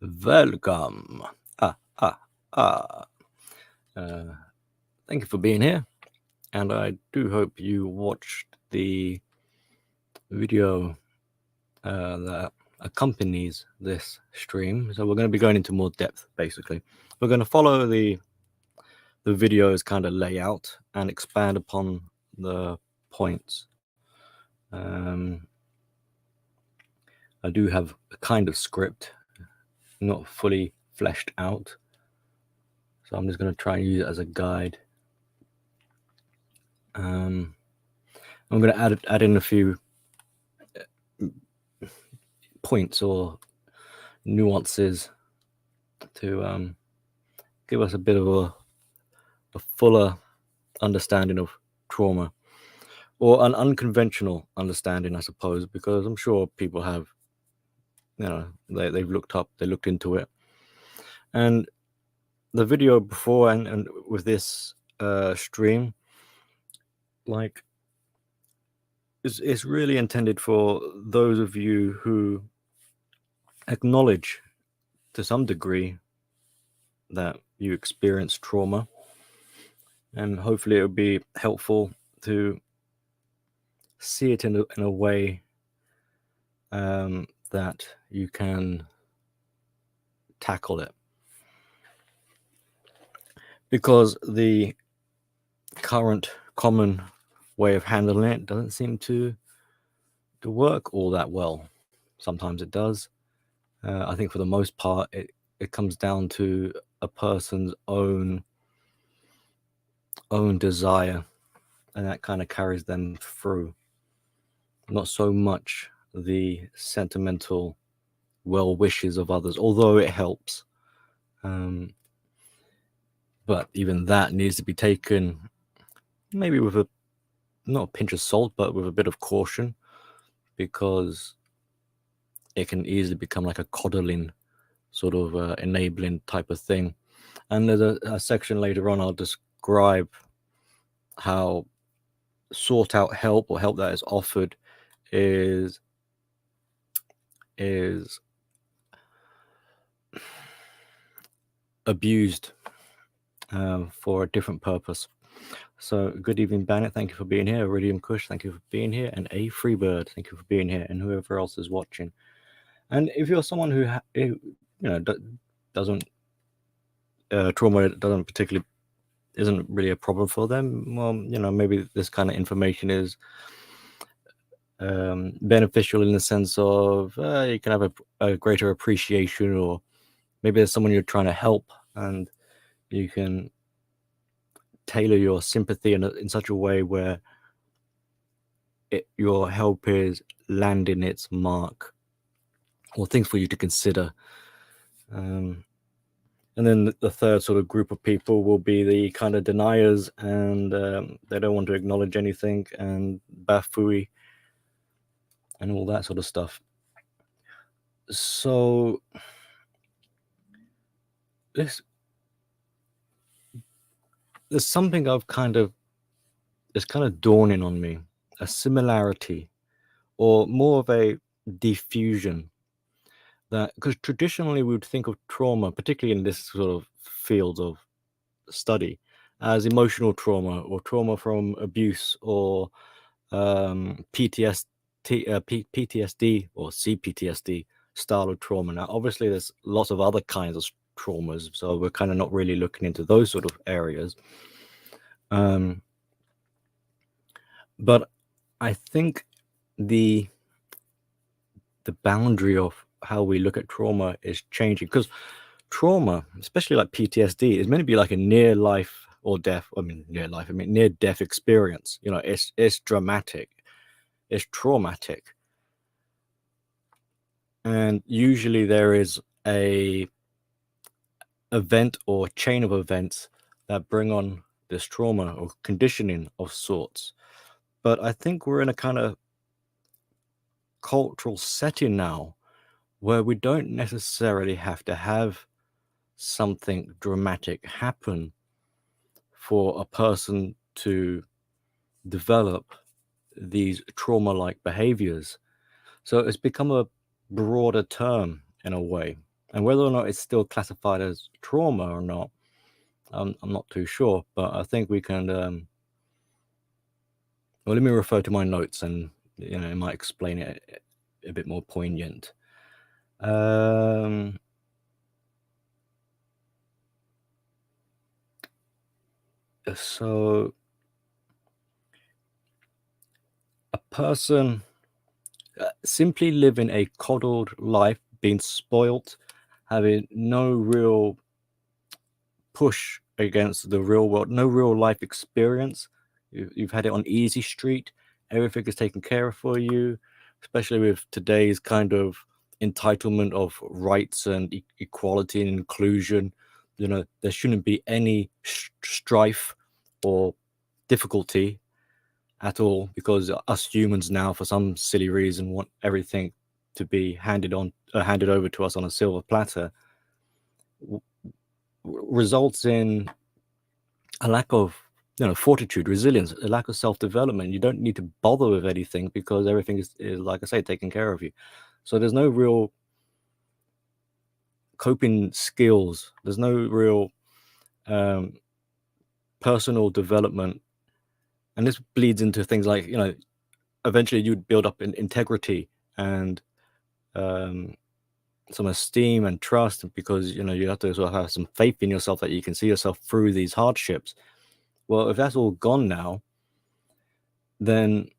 Welcome. Ah, ah, ah. Uh, Thank you for being here. And I do hope you watched the video that accompanies this stream. So we're going to be going into more depth, basically. We're going to follow the video's kind of layout and expand upon the points. I do have a kind of script, not fully fleshed out. So I'm just going to try and use it as a guide. I'm going to add in a few points or nuances to give us a bit of a fuller understanding of trauma, or an unconventional understanding, I suppose, because I'm sure people have, they've looked into it. And the video before and with this stream, like, it's really intended for those of you who acknowledge to some degree that you experience trauma, and hopefully it would be helpful to see it in a way that you can tackle it, because the current common way of handling it doesn't seem to work all that well. Sometimes it does. I think for the most part it comes down to a person's own desire, and that kind of carries them through, not so much the sentimental well wishes of others, although it helps. But even that needs to be taken maybe with not a pinch of salt, but with a bit of caution, because it can easily become like a coddling sort of enabling type of thing. And there's a section later on I'll describe how sought out help, or help that is offered, is abused for a different purpose. So good evening, Bennett. Thank you for being here. Iridium Kush, thank you for being here. And A Freebird, thank you for being here. And whoever else is watching. And if you're someone who doesn't trauma doesn't particularly isn't really a problem for them, well, maybe this kind of information is beneficial in the sense of you can have a greater appreciation, or maybe there's someone you're trying to help and you can tailor your sympathy in such a way where your help is landing its mark, or things for you to consider. And then the third sort of group of people will be the kind of deniers, and they don't want to acknowledge anything, and bafooey and all that sort of stuff. So there's something it's kind of dawning on me, a similarity, or more of a diffusion, that because traditionally we would think of trauma, particularly in this sort of field of study, as emotional trauma, or trauma from abuse, or PTSD or CPTSD style of trauma. Now, obviously, there's lots of other kinds of traumas, so we're kind of not really looking into those sort of areas. But I think the boundary of how we look at trauma is changing, because trauma, especially like PTSD, is meant to be like a near death experience. It's dramatic, it's traumatic, and usually there is a event or chain of events that bring on this trauma or conditioning of sorts. But I think we're in a kind of cultural setting now where we don't necessarily have to have something dramatic happen for a person to develop these trauma-like behaviors. So it's become a broader term in a way. And whether or not it's still classified as trauma or not, I'm not too sure. But I think we can. Well, let me refer to my notes, and it might explain it a bit more poignant. So a person simply living a coddled life, being spoilt, having no real push against the real world, no real life experience. You've had it on easy street. Everything is taken care of for you, especially with today's kind of entitlement of rights and equality and inclusion. There shouldn't be any strife or difficulty at all, because us humans now, for some silly reason, want everything to be handed over to us on a silver platter, results in a lack of fortitude, resilience, a lack of self-development. You don't need to bother with anything because everything is, like I say, taken care of you. So there's no real coping skills. There's no real personal development. And this bleeds into things like, eventually you'd build up in integrity and some esteem and trust, because, you have to sort of have some faith in yourself that you can see yourself through these hardships. Well, if that's all gone now, then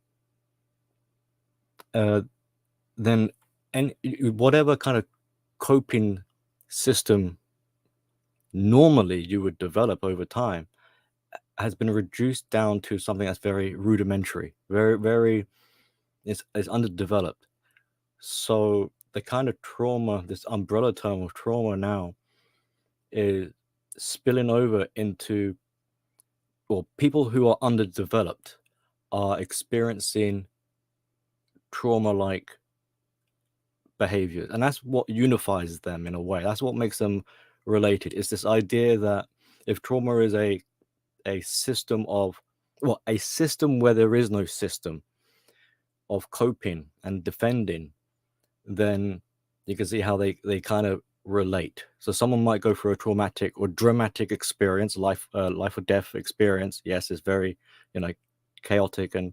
whatever kind of coping system normally you would develop over time has been reduced down to something that's very rudimentary, very, very, it's underdeveloped. So the kind of trauma, this umbrella term of trauma now, is spilling over into, well, people who are underdeveloped are experiencing trauma-like behaviors, and that's what unifies them in a way. That's what makes them related. It's this idea that if trauma is a system of, well, a system where there is no system of coping and defending, then you can see how they kind of relate. So someone might go through a traumatic or dramatic experience, life or death experience. Yes, it's very chaotic and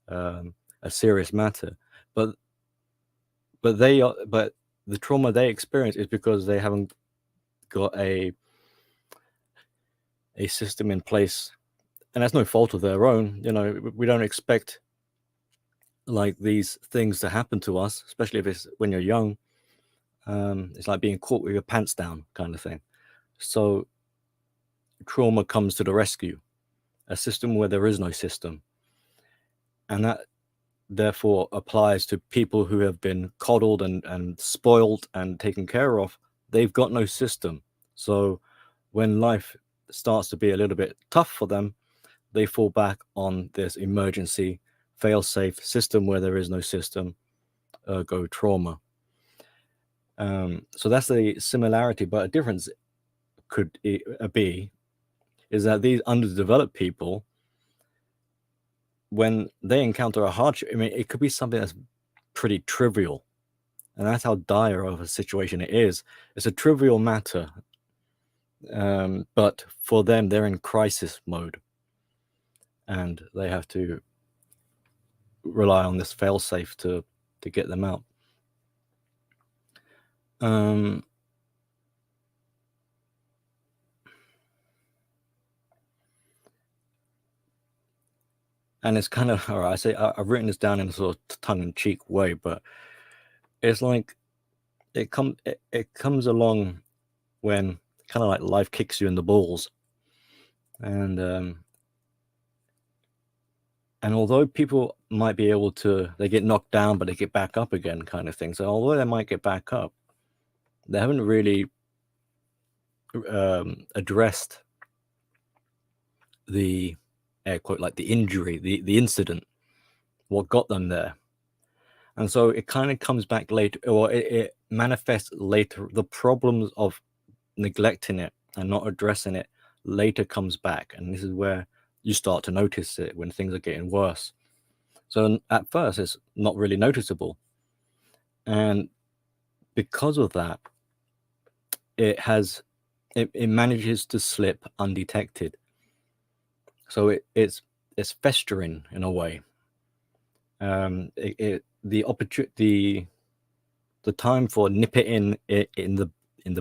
a serious matter, but the trauma they experience is because they haven't got a system in place, and that's no fault of their own. We don't expect like these things to happen to us, especially if it's when you're young. It's like being caught with your pants down kind of thing. So trauma comes to the rescue, a system where there is no system. And that therefore applies to people who have been coddled and spoiled and taken care of. They've got no system. So when life starts to be a little bit tough for them, they fall back on this emergency fail-safe system where there is no system, ergo trauma. So that's the similarity, but a difference could be is that these underdeveloped people, when they encounter a hardship, I mean, it could be something that's pretty trivial, and that's how dire of a situation it is. It's a trivial matter, but for them, they're in crisis mode, and they have to rely on this fail-safe to get them out. And it's kind of, all right, I've written this down in a sort of tongue-in-cheek way, but it's like it comes along when kind of like life kicks you in the balls, and although people might be able to, they get knocked down but they get back up again, kind of thing. So although they might get back up, they haven't really addressed the air quote, like the injury, the incident, what got them there. And so it kind of comes back later, or it manifests later. The problems of neglecting it and not addressing it later comes back. And this is where you start to notice it when things are getting worse. So at first, it's not really noticeable. And because of that, it manages to slip undetected. So it's festering in a way. The time for nip it in the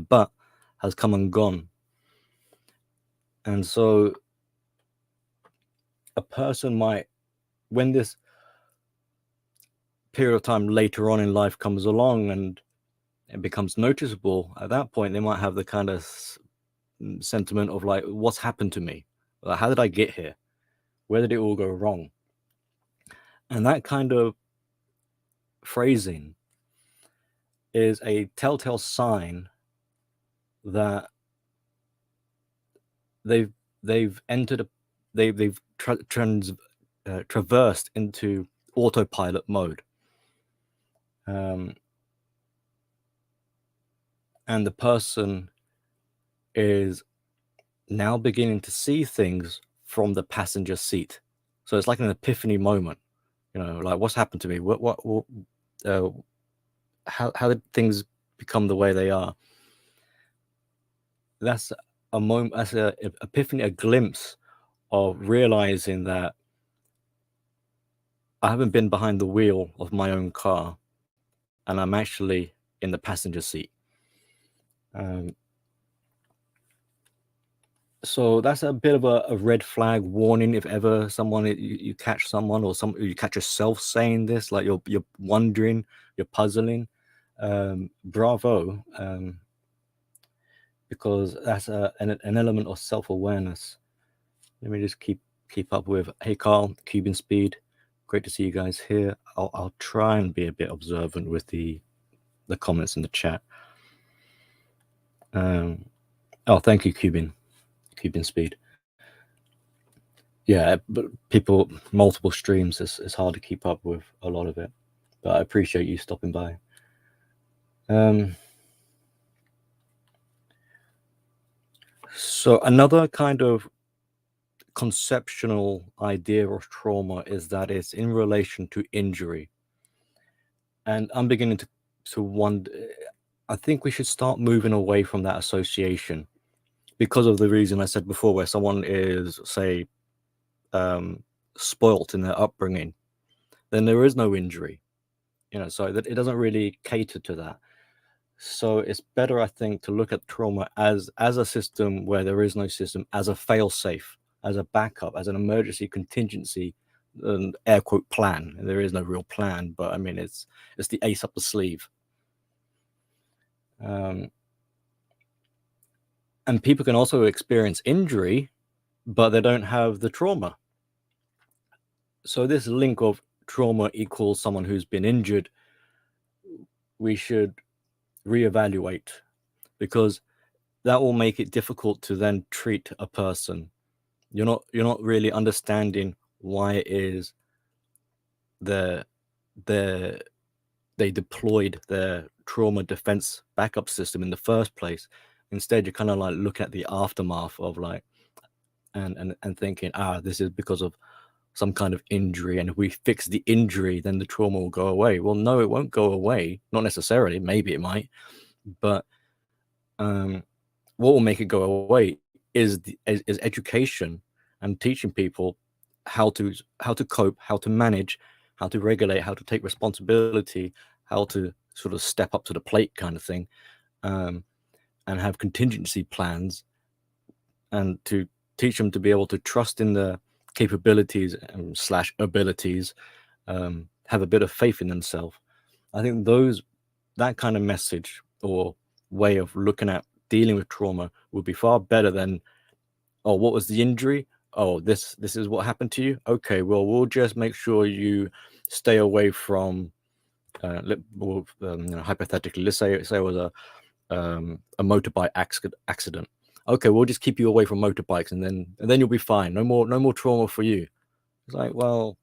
butt has come and gone. And so a person might, when this period of time later on in life comes along and it becomes noticeable, at that point they might have the kind of sentiment of like, what's happened to me? Like, how did I get here? Where did it all go wrong? And that kind of phrasing is a telltale sign that they've traversed into autopilot mode, and the person is now beginning to see things from the passenger seat. So it's like an epiphany moment, like, what's happened to me? How did things become the way they are? That's a moment, that's an epiphany, a glimpse of realizing that I haven't been behind the wheel of my own car, and I'm actually in the passenger seat. So that's a bit of a red flag warning. If ever you catch someone, or you catch yourself saying this, like you're wondering, you're puzzling, bravo, because that's an element of self-awareness. Let me just keep up with. Hey Carl, Cuban Speed, great to see you guys here. I'll try and be a bit observant with the comments in the chat. Oh, thank you, Cuban Speed. Yeah, but multiple streams, it's hard to keep up with a lot of it, but I appreciate you stopping by. So another kind of conceptual idea of trauma is that it's in relation to injury. And I'm beginning to wonder, I think we should start moving away from that association, because of the reason I said before, where someone is, say, spoilt in their upbringing, then there is no injury, so that it doesn't really cater to that. So it's better, I think, to look at trauma as a system where there is no system, as a fail-safe, as a backup, as an emergency contingency, and air quote plan. There is no real plan, but I mean, it's the ace up the sleeve. And people can also experience injury, but they don't have the trauma. So this link of trauma equals someone who's been injured, we should reevaluate, because that will make it difficult to then treat a person. You're not really understanding why it is they deployed their trauma defense backup system in the first place. Instead, you kind of like look at the aftermath of like, and thinking, this is because of some kind of injury, and if we fix the injury, then the trauma will go away. Well, no, it won't go away. Not necessarily. Maybe it might, but what will make it go away is education and teaching people how to cope, how to manage, how to regulate, how to take responsibility, how to sort of step up to the plate, kind of thing, and have contingency plans, and to teach them to be able to trust in the capabilities / abilities, have a bit of faith in themselves. I think that kind of message or way of looking at dealing with trauma would be far better than, oh, what was the injury? Oh, this is what happened to you. Okay, well, we'll just make sure you stay away from hypothetically, let's say it was a motorbike accident. Okay, we'll just keep you away from motorbikes, and then you'll be fine. No more trauma for you. It's like, well,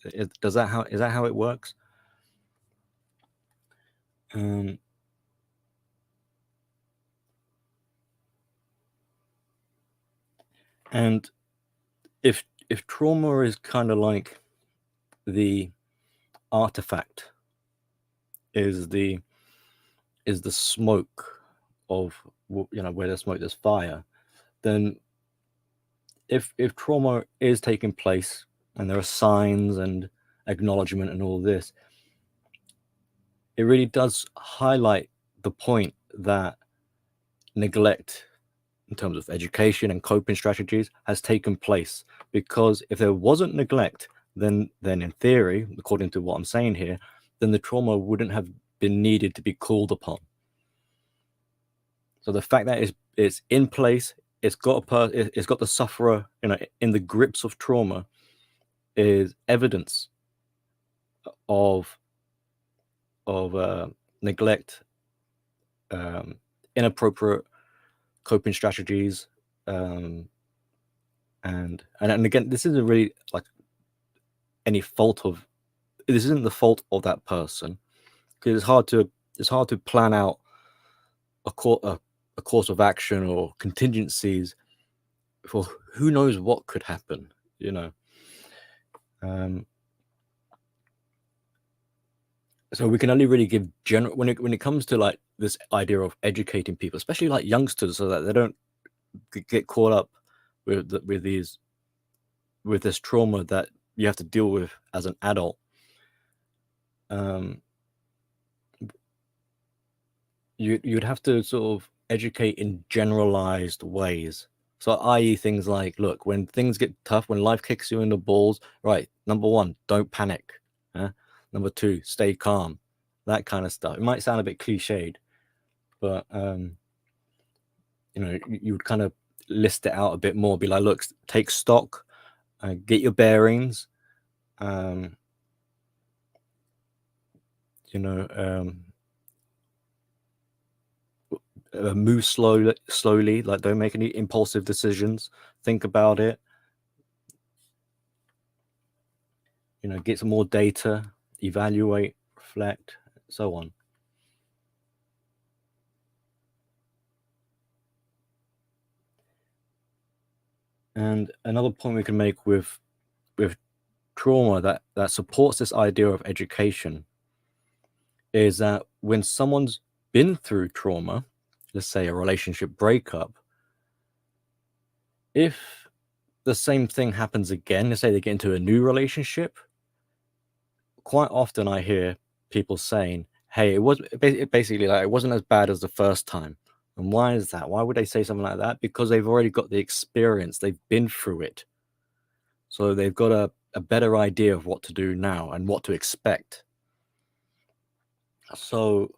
is that how it works? And if trauma is kind of like the artifact, is the smoke of where there's smoke, there's fire. Then if trauma is taking place and there are signs and acknowledgement and all this, it really does highlight the point that neglect in terms of education and coping strategies has taken place. Because if there wasn't neglect, then in theory, according to what I'm saying here, then the trauma wouldn't have been needed to be called upon. So the fact that it's in place, it's got the sufferer in the grips of trauma, is evidence of neglect, inappropriate coping strategies, and again, this isn't really like this isn't the fault of that person, because it's hard to plan out a course of action or contingencies for who knows what could happen, so we can only really give general when it comes to like this idea of educating people, especially like youngsters, so that they don't get caught up with this trauma that you have to deal with as an adult. You'd have to sort of educate in generalized ways. So, i.e., things like, look, when things get tough, when life kicks you in the balls, right? Number one, don't panic. Number two, stay calm. That kind of stuff. It might sound a bit cliched, but you would kind of list it out a bit more. Be like, look, take stock, get your bearings. Move slowly. Like, don't make any impulsive decisions. Think about it. Get some more data, evaluate, reflect, so on. And another point we can make with trauma that supports this idea of education is that when someone's been through trauma, let's say a relationship breakup, if the same thing happens again, let's say they get into a new relationship, quite often I hear people saying, hey, it wasn't as bad as the first time. And why is that? Why would they say something like that? Because they've already got the experience. They've been through it. So they've got a better idea of what to do now and what to expect. So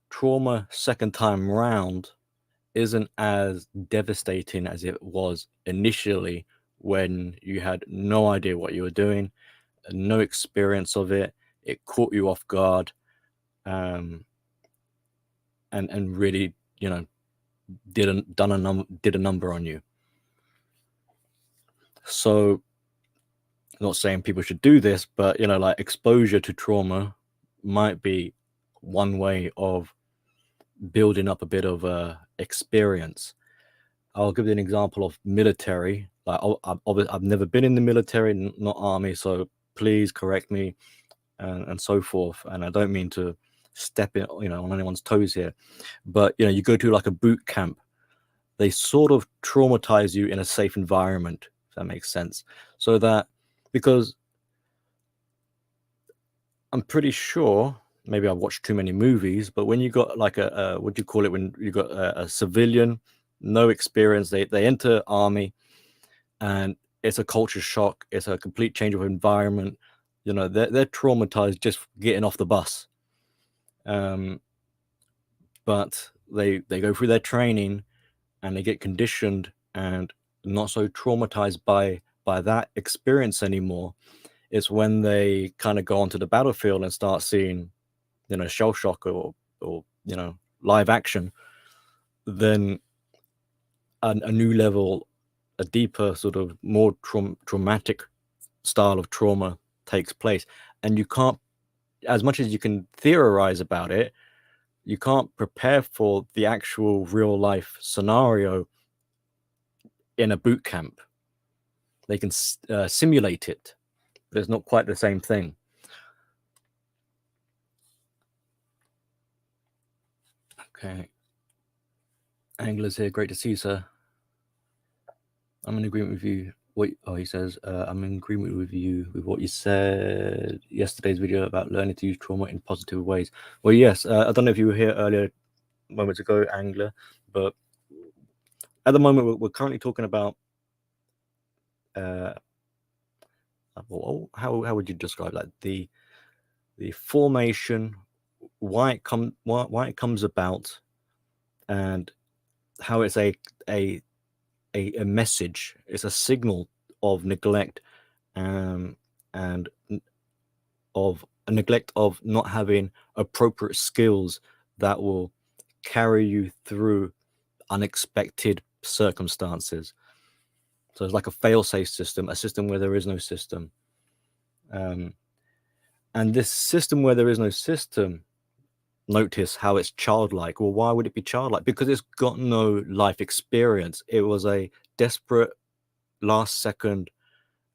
trauma second time round isn't as devastating as it was initially, when you had no idea what you were doing, no experience of it. It caught you off guard, and really, did a number on you. So, I'm not saying people should do this, but like, exposure to trauma might be one way of building up a bit of experience. I'll give you an example of military. Like, I've never been in the military, not army, so please correct me, and so forth. And I don't mean to step in, on anyone's toes here, but you go to like a boot camp. They sort of traumatize you in a safe environment, if that makes sense. So that, because I'm pretty sure, maybe I've watched too many movies, but when you got like what do you call it, when you got a civilian, no experience, they enter army, and it's a culture shock. It's a complete change of environment. They're traumatized just getting off the bus. But they go through their training and they get conditioned and not so traumatized by that experience anymore. It's when they kind of go onto the battlefield and start seeing, shell shock or live action, then a new level, a deeper sort of more traumatic style of trauma takes place. And you can't, as much as you can theorize about it, you can't prepare for the actual real life scenario in a boot camp. They can simulate it, but it's not quite the same thing. Okay. Angler's here. Great to see you, sir. I'm in agreement with you. He says, I'm in agreement with you with what you said yesterday's video about learning to use trauma in positive ways. Well, yes, I don't know if you were here earlier, moments ago, Angler, but at the moment we're currently talking about how would you describe that? The formation, why it comes about, and how it's a message. It's a signal of neglect, and of a neglect of not having appropriate skills that will carry you through unexpected circumstances. So it's like a fail-safe system, a system where there is no system. And this system where there is no system, notice how it's childlike. Well, why would it be childlike? Because it's got no life experience. It was a desperate last second.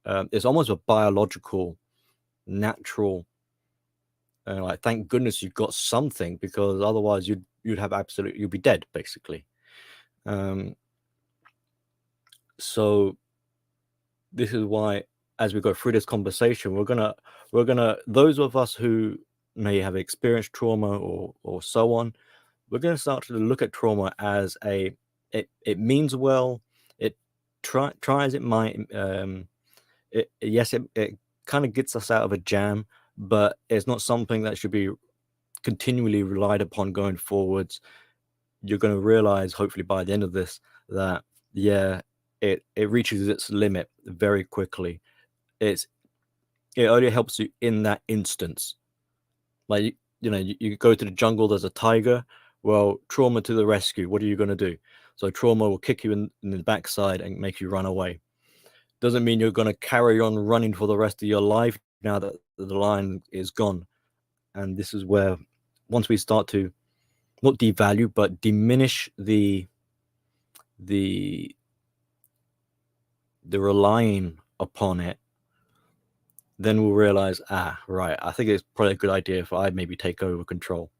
It's almost a biological, natural. Like, thank goodness you got something, because otherwise you'd be dead, basically. So this is why, as we go through this conversation, we're gonna those of us who may have experienced trauma or so on, we're gonna start to look at trauma as it means well. It tries it might it kind of gets us out of a jam, but it's not something that should be continually relied upon going forwards. You're going to realize, hopefully by the end of this, that it reaches its limit very quickly. It only helps you in that instance. Like, you go to the jungle, there's a tiger. Well, trauma to the rescue. What are you going to do? So trauma will kick you in the backside and make you run away. Doesn't mean you're going to carry on running for the rest of your life now that the lion is gone. And this is where, once we start to not devalue but diminish the relying upon it, then we'll realize, right, I think it's probably a good idea if I maybe take over control.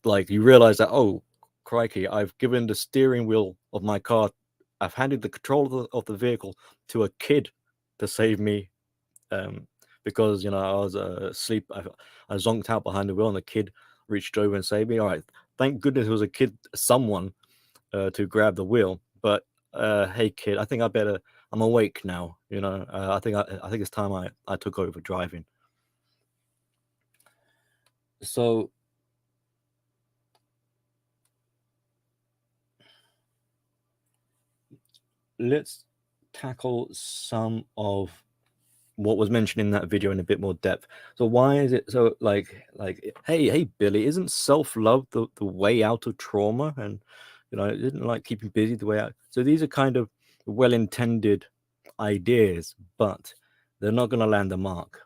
Like, you realize that, oh crikey, I've given the steering wheel of my car, I've handed the control of the vehicle to a kid to save me, because I was asleep. I zonked out behind the wheel, and the kid reached over and saved me. All right, thank goodness it was a kid, someone to grab the wheel. But hey kid, I think I'm awake now. I think it's time I took over driving. So let's tackle some of what was mentioned in that video in a bit more depth. So why is it so like hey Billy, isn't self-love the way out of trauma? And isn't like keeping busy the way out? So these are kind of well-intended ideas, but they're not going to land the mark.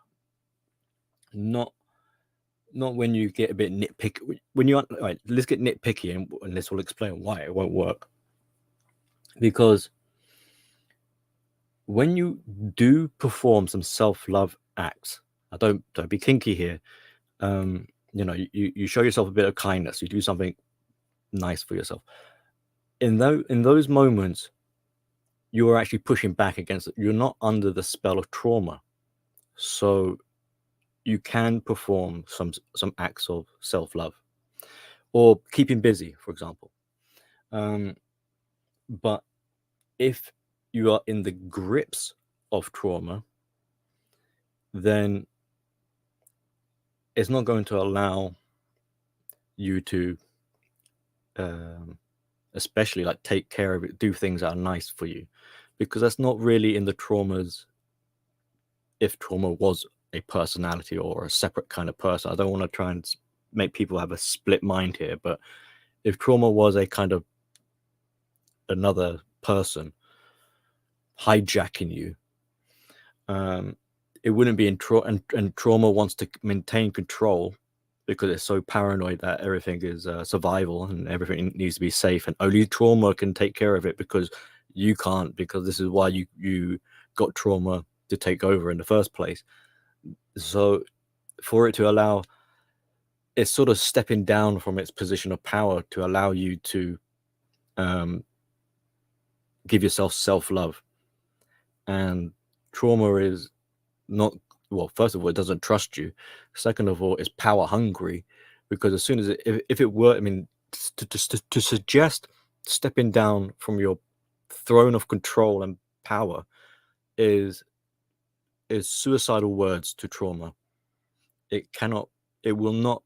Not when you get a bit nitpicky. When you right, let's get nitpicky, and this will explain why it won't work. Because when you do perform some self-love acts, don't be kinky here. You show yourself a bit of kindness. You do something nice for yourself. In those moments, you are actually pushing back against it. You're not under the spell of trauma, so you can perform some acts of self-love, or keeping busy, for example. But if you are in the grips of trauma, then it's not going to allow you to especially like take care of it, do things that are nice for you, because that's not really in the traumas. If trauma was a personality or a separate kind of person, I don't want to try and make people have a split mind here, but if trauma was a kind of another person hijacking you, it wouldn't be in trauma, and trauma wants to maintain control because it's so paranoid that everything is survival and everything needs to be safe, and only trauma can take care of it, because you can't, because this is why you got trauma to take over in the first place. So for it to allow, it's sort of stepping down from its position of power to allow you to give yourself self-love. And trauma is not, well, first of all, it doesn't trust you. Second of all, it's power hungry, because as soon as if it were, I mean, to suggest stepping down from your throne of control and power is suicidal words to trauma. It will not,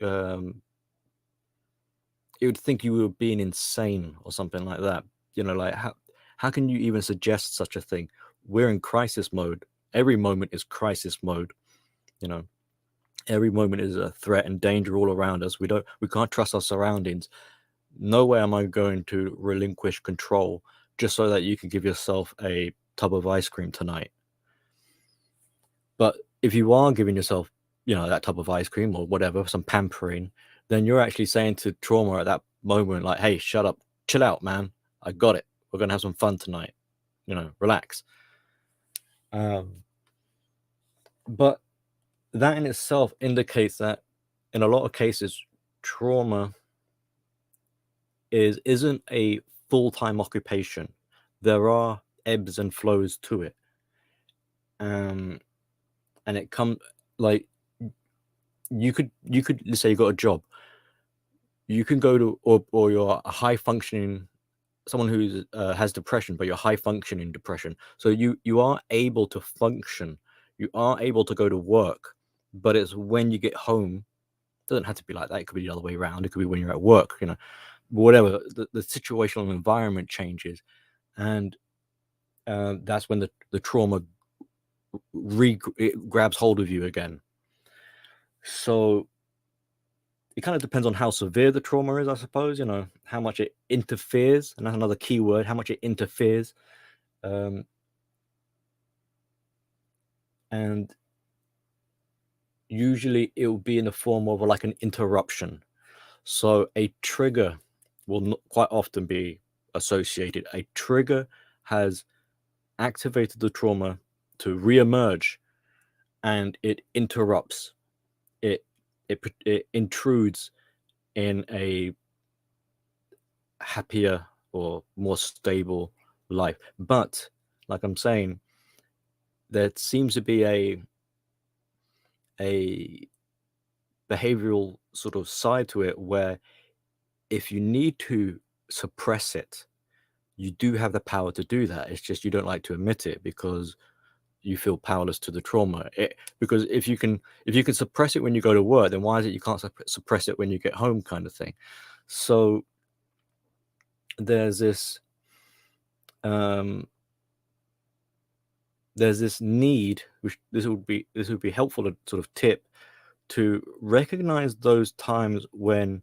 it would think you were being insane or something like that. Like, how can you even suggest such a thing? We're in crisis mode. Every moment is crisis mode. Every moment is a threat and danger all around us. We can't trust our surroundings. No way am I going to relinquish control just so that you can give yourself a tub of ice cream tonight. But if you are giving yourself, that tub of ice cream or whatever, some pampering, then you're actually saying to trauma at that moment, like, hey, shut up, chill out, man. I got it. We're going to have some fun tonight. Relax. But that in itself indicates that in a lot of cases, trauma isn't a full-time occupation. There are ebbs and flows to it. And it comes, like, you could let's say you got a job. You can go to, or you're a high functioning, someone who has depression, but you're high functioning depression. So you are able to function. You are able to go to work, but it's when you get home. It doesn't have to be like that. It could be the other way around. It could be when you're at work, whatever. The situational environment changes, and that's when the trauma it grabs hold of you again. So it kind of depends on how severe the trauma is, I suppose, how much it interferes. And that's another key word, how much it interferes. And usually it will be in the form of like an interruption. So a trigger will not quite often be associated. A trigger has activated the trauma to reemerge, and it interrupts. It intrudes in a happier or more stable life. But like I'm saying, there seems to be a behavioral sort of side to it where if you need to suppress it, you do have the power to do that. It's just you don't like to admit it because you feel powerless to the trauma. Because if you can suppress it when you go to work, then why is it you can't suppress it when you get home, kind of thing? So there's this need, which this would be helpful to sort of tip, to recognize those times when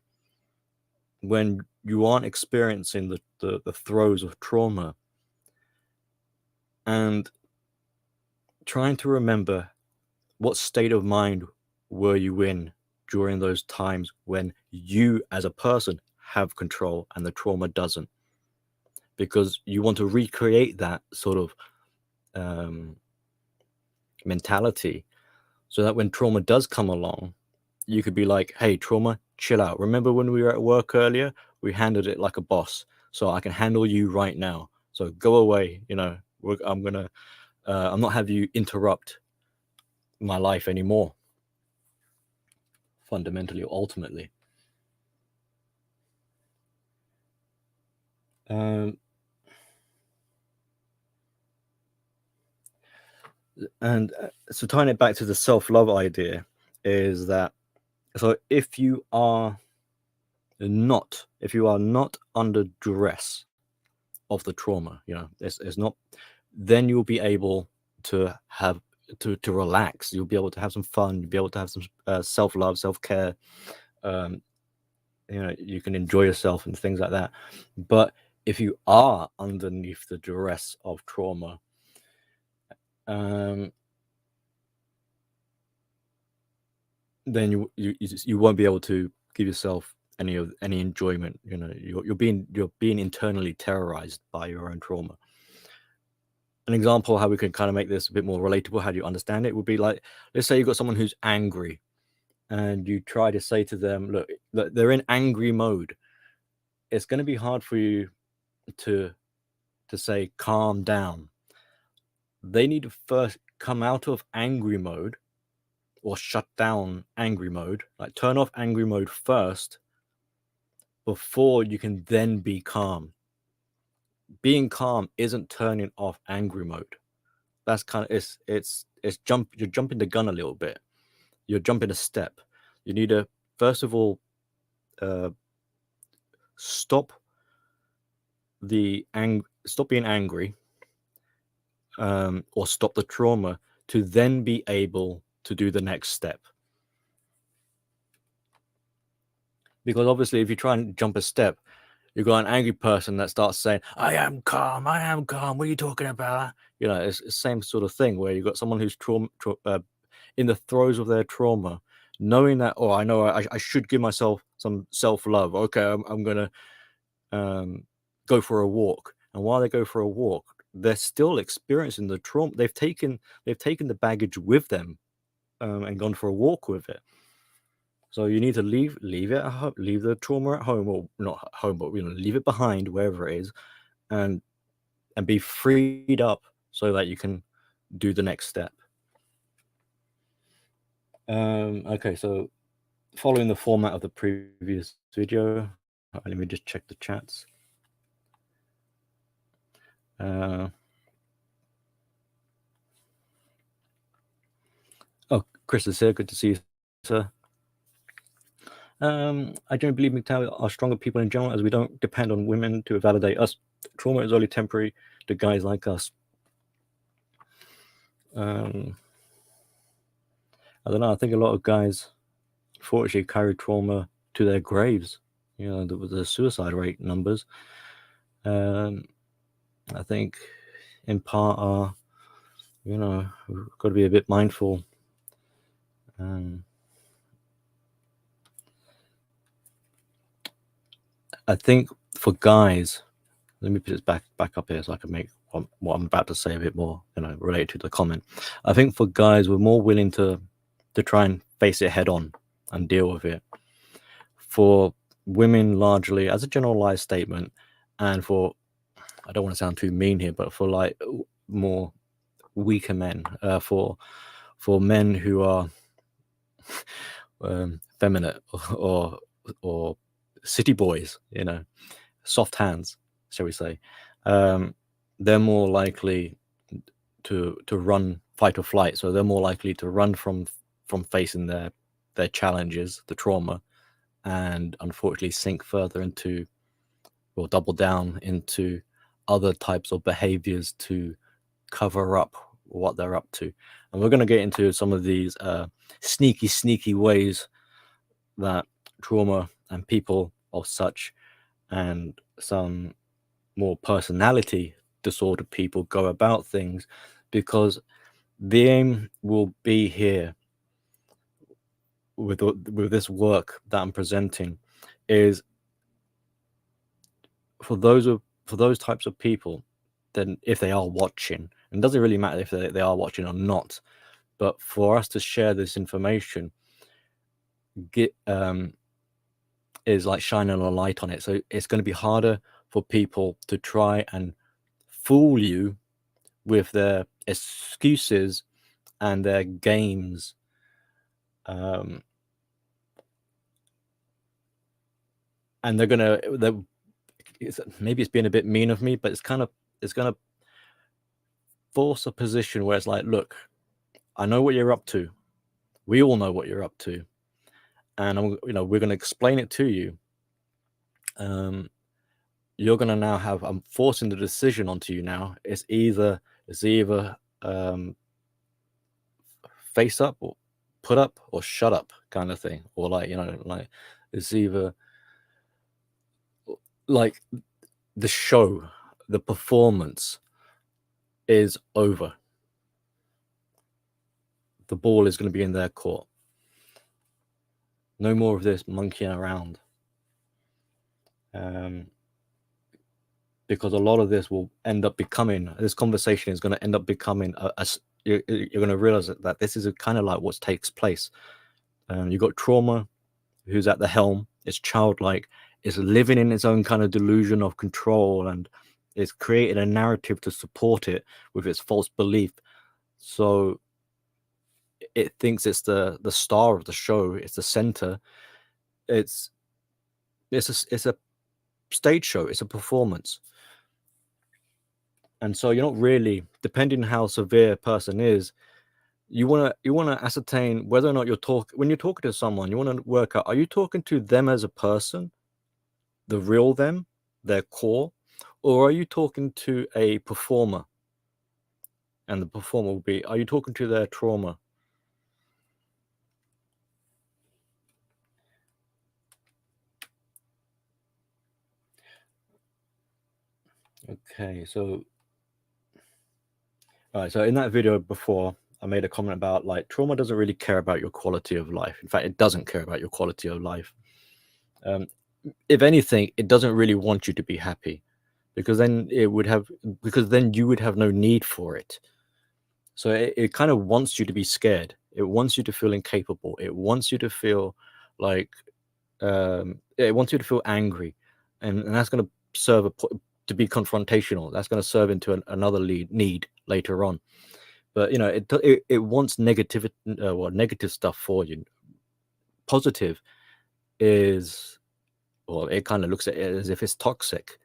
you aren't experiencing the throes of trauma, and trying to remember what state of mind were you in during those times when you as a person have control and the trauma doesn't, because you want to recreate that sort of mentality so that when trauma does come along, you could be like, hey, trauma, chill out. Remember when we were at work earlier? We handled it like a boss. So I can handle you right now. So go away. I'm not have you interrupt my life anymore. Fundamentally, ultimately. And so tying it back to the self-love idea is that, so if you are not under duress of the trauma, it's not, then you'll be able to have to relax. You'll be able to have some fun. You'll be able to have some self-love, self-care. You can enjoy yourself and things like that. But if you are underneath the duress of trauma, then you won't be able to give yourself any enjoyment. You're being internally terrorized by your own trauma. An example how we can kind of make this a bit more relatable, how do you understand it, would be like, let's say you've got someone who's angry and you try to say to them, look, they're in angry mode, it's going to be hard for you to say calm down. They need to first come out of angry mode or shut down angry mode, like turn off angry mode first before you can then be calm. Being calm isn't turning off angry mode. That's kind of it's you're jumping the gun a little bit. You're jumping a step. You need to first of all stop being angry, or stop the trauma to then be able to do the next step. Because obviously, if you try and jump a step, you've got an angry person that starts saying, I am calm, what are you talking about? You know, it's the same sort of thing where you've got someone who's in the throes of their trauma, knowing that, oh, I know I should give myself some self-love. Okay, I'm going to go for a walk. And while they go for a walk, they're still experiencing the trauma. They've taken the baggage with them and gone for a walk with it. So you need to leave it at home, leave the trauma at home, or not at home, but leave it behind wherever it is, and be freed up so that you can do the next step. Okay, so following the format of the previous video, let me just check the chats. Oh, Chris is here. Good to see you, sir. I don't believe MGTOW are stronger people in general, as we don't depend on women to validate us. Trauma is only temporary to guys like us. I don't know. I think a lot of guys, unfortunately, carry trauma to their graves. You know, the suicide rate numbers. I think, in part, are we've got to be a bit mindful. I think for guys, let me put this back up here so I can make what I'm about to say a bit more, related to the comment. I think for guys, we're more willing to try and face it head on and deal with it. For women, largely, as a generalized statement, and for, I don't want to sound too mean here, but for like more weaker men, for men who are feminine or city boys, soft hands, shall we say, they're more likely to run fight or flight. So they're more likely to run from facing their challenges, the trauma, and unfortunately sink further into, or double down into, other types of behaviors to cover up what they're up to. And we're going to get into some of these sneaky ways that trauma and people of such, and some more personality disordered people go about things, because the aim will be here with this work that I'm presenting is for those types of people, then if they are watching, and it doesn't really matter if they are watching or not, but for us to share this information is like shining a light on it. So it's going to be harder for people to try and fool you with their excuses and their games. And maybe it's being a bit mean of me, but it's going to force a position where it's like, look, I know what you're up to. We all know what you're up to. And we're going to explain it to you. You're going to now have, I'm forcing the decision onto you now. It's either face up or put up or shut up kind of thing. Or like it's either like the show, the performance is over. The ball is going to be in their court. No more of this monkeying around. Because a lot of this will end up becoming, this conversation is going to end up becoming, you're going to realize that this is kind of like what takes place. You've got trauma, who's at the helm. It's childlike. is living in its own kind of delusion of control, and it's created a narrative to support it with its false belief. So it thinks it's the star of the show, it's the center. It's a stage show, it's a performance. And so you're not really, depending on how severe a person is, you want to ascertain whether or not when you're talking to someone, you want to work out, are you talking to them as a person, the real them, their core, or are you talking to a performer? And the performer will be, are you talking to their trauma? Okay, so all right, so in that video before, I made a comment about like trauma doesn't really care about your quality of life. In fact, it doesn't care about your quality of life. If anything, it doesn't really want you to be happy, because then you would have no need for it. So it kind of wants you to be scared. It wants you to feel incapable. It wants you to feel like it wants you to feel angry, and that's going to serve to be confrontational. That's going to serve into another need later on. But it wants negative stuff for you. Positive is, well, it kind of looks at it as if it's toxic.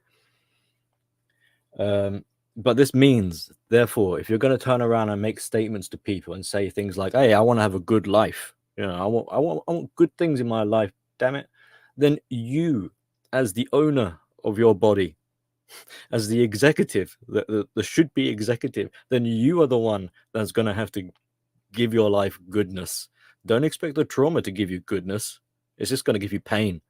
But this means, therefore, if you're going to turn around and make statements to people and say things like, "Hey, I want to have a good life. I want good things in my life. Damn it," then you, as the owner of your body, as the executive, the should be executive, then you are the one that's going to have to give your life goodness. Don't expect the trauma to give you goodness. It's just going to give you pain.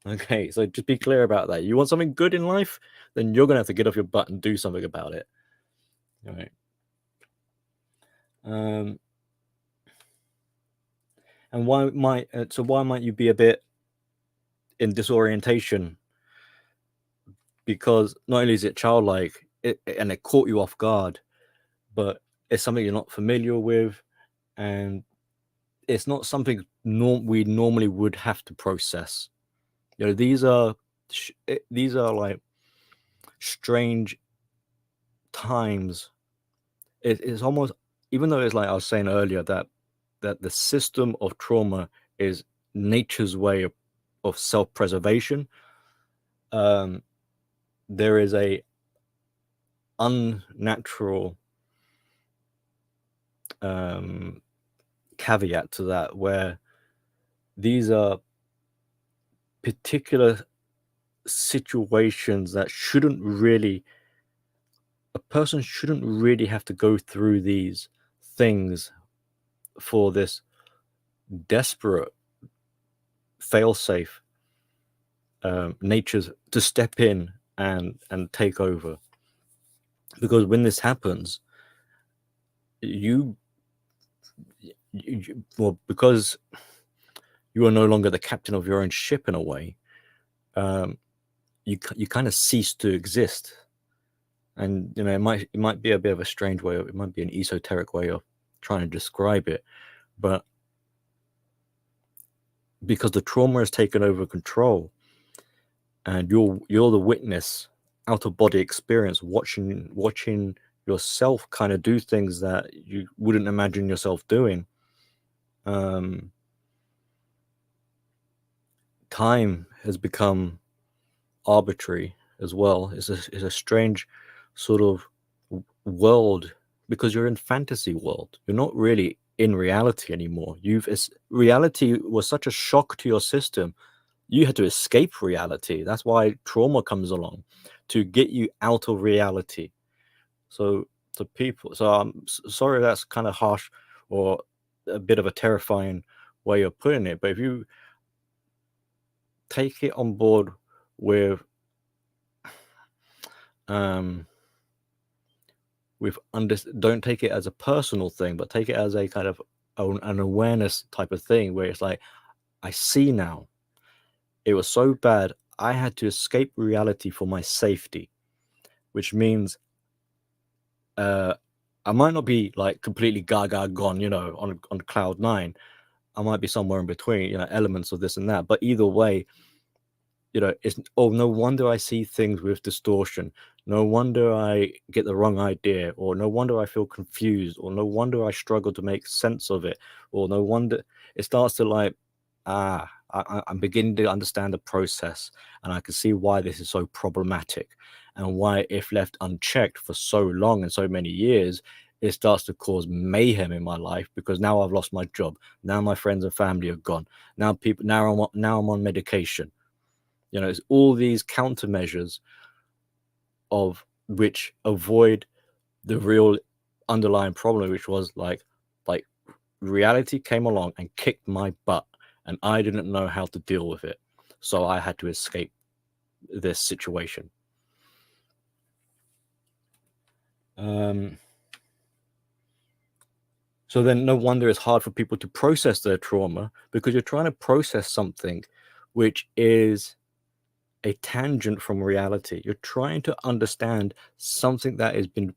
Okay, so just be clear about that. You want something good in life, then you're going to have to get off your butt and do something about it. All right. And why might you be a bit in disorientation? Because not only is it childlike, and it caught you off guard, but it's something you're not familiar with, and it's not something we normally would have to process. These are like strange times. It's almost, even though it's like I was saying earlier, that the system of trauma is nature's way of self-preservation. There is a unnatural caveat to that, where these are particular situations that a person shouldn't really have to go through these things for this desperate fail-safe natures to step in and take over. Because when this happens, because you are no longer the captain of your own ship in a way, you kind of cease to exist. And it might be a bit of a strange way, it might be an esoteric way of trying to describe it, but because the trauma has taken over control, and you're the witness, out of body experience, watching yourself kind of do things that you wouldn't imagine yourself doing. Time has become arbitrary as well. It's a strange sort of world, because you're in fantasy world. You're not really in reality anymore. Reality was such a shock to your system. You had to escape reality. That's why trauma comes along, to get you out of reality. So I'm sorry that's kind of harsh or a bit of a terrifying way of putting it, but if you take it on board with don't take it as a personal thing, but take it as a kind of an awareness type of thing, where it's like, I see now, it was so bad, I had to escape reality for my safety, which means I might not be like completely gaga gone, on cloud 9. I might be somewhere in between, elements of this and that. But either way, it's, oh, no wonder I see things with distortion. No wonder I get the wrong idea, or no wonder I feel confused, or no wonder I struggle to make sense of it, or no wonder it starts to like, I'm beginning to understand the process, and I can see why this is so problematic, and why, if left unchecked for so long and so many years, it starts to cause mayhem in my life, because now I've lost my job. Now my friends and family are gone. Now I'm on medication. It's all these countermeasures of which avoid the real underlying problem, which was like reality came along and kicked my butt, and I didn't know how to deal with it. So I had to escape this situation. So then no wonder it's hard for people to process their trauma, because you're trying to process something which is a tangent from reality. You're trying to understand something that has been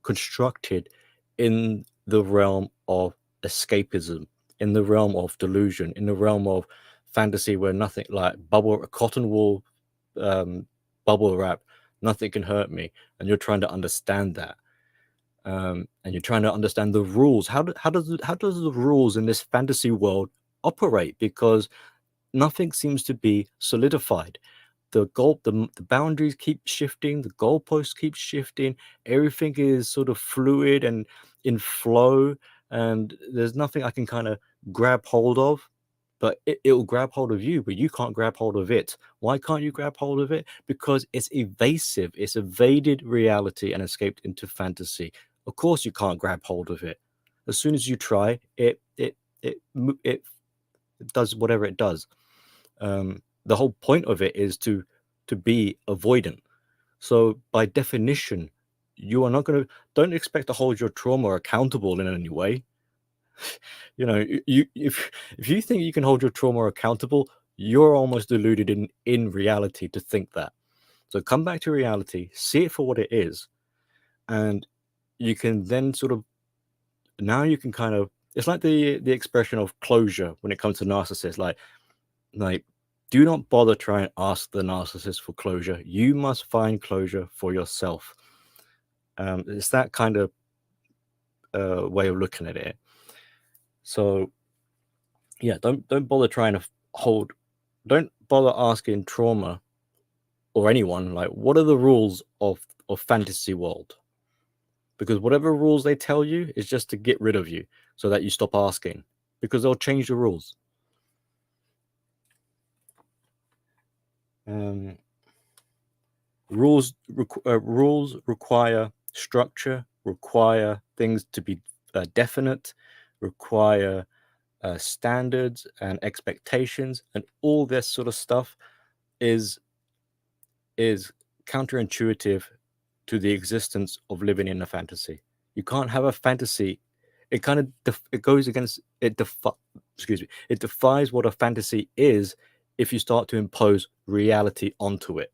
constructed in the realm of escapism, in the realm of delusion, in the realm of fantasy, where nothing like cotton wool bubble wrap, nothing can hurt me, and you're trying to understand that. And you're trying to understand the rules. How does the rules in this fantasy world operate? Because nothing seems to be solidified. The boundaries keep shifting, the goalposts keep shifting, everything is sort of fluid and in flow, and there's nothing I can kind of grab hold of. But it'll grab hold of you, but you can't grab hold of it. Why can't you grab hold of it? Because it's evasive. It's evaded reality and escaped into fantasy. Of course you can't grab hold of it. As soon as you try, it does whatever it does. The whole point of it is to be avoidant. So by definition, you are not going to, don't expect to hold your trauma accountable in any way. If you think you can hold your trauma accountable, you're almost deluded in reality to think that. So come back to reality, see it for what it is, and you can then sort of, now you can kind of, it's like the expression of closure when it comes to narcissists. Like, do not bother trying to ask the narcissist for closure. You must find closure for yourself. It's that kind of way of looking at it. So yeah, don't bother trying to don't bother asking trauma or anyone like, what are the rules of fantasy world? Because whatever rules they tell you is just to get rid of you, so that you stop asking, because they'll change the rules. Rules require structure, require things to be definite, require standards and expectations, and all this sort of stuff is counterintuitive to the existence of living in a fantasy. You can't have a fantasy. It kind of it goes against it. It defies what a fantasy is if you start to impose reality onto it.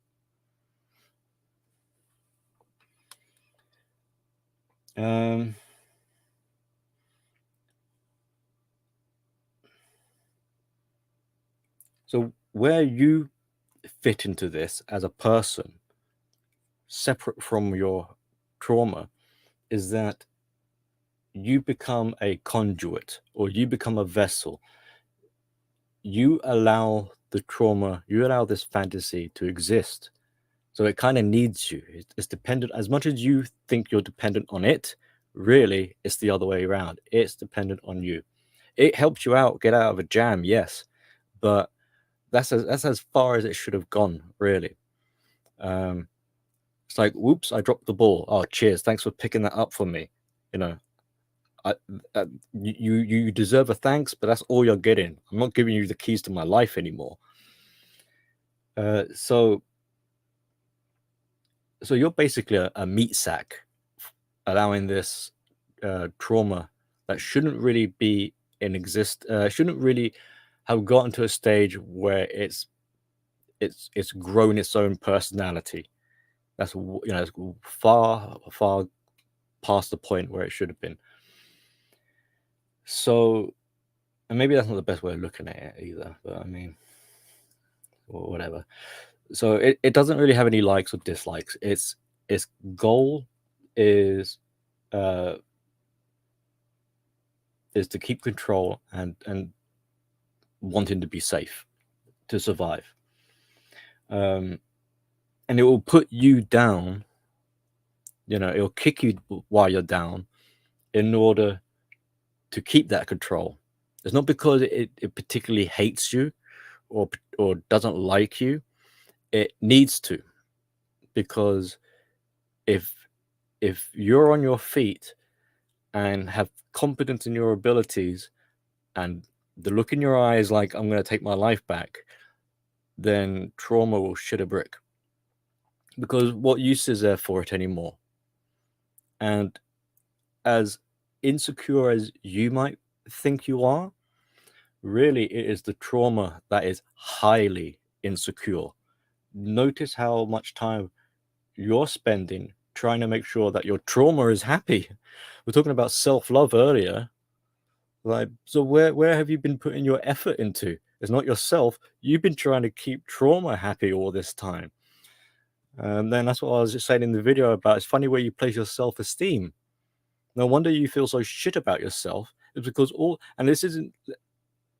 So where you fit into this as a person, separate from your trauma, is that you become a conduit, or you become a vessel. You allow the trauma, you allow this fantasy to exist. So it kind of needs you. It's dependent, as much as you think you're dependent on it, really, it's the other way around. It's dependent on you. It helps you out, get out of a jam, yes, but that's as far as it should have gone, really. It's like, whoops, I dropped the ball. Oh, cheers, thanks for picking that up for me. You deserve a thanks, but that's all you're getting. I'm not giving you the keys to my life anymore. So you're basically a meat sack, allowing this trauma that shouldn't really be shouldn't really have gotten to a stage where it's grown its own personality. That's it's far past the point where it should have been. So, and maybe that's not the best way of looking at it either, but I mean, or whatever. So it doesn't really have any likes or dislikes. Its goal is to keep control and wanting to be safe, to survive. And it will put you down, it'll kick you while you're down in order to keep that control. It's not because it particularly hates you or doesn't like you. It needs to, because if you're on your feet and have confidence in your abilities and the look in your eyes like, I'm going to take my life back, then trauma will shit a brick, because what use is there for it anymore? And as insecure as you might think you are, really it is the trauma that is highly insecure. Notice how much time you're spending trying to make sure that your trauma is happy. We're talking about self-love earlier. Like, so where have you been putting your effort into? It's not yourself. You've been trying to keep trauma happy all this time. And then that's what I was just saying in the video about. It's funny where you place your self-esteem. No wonder you feel so shit about yourself. It's because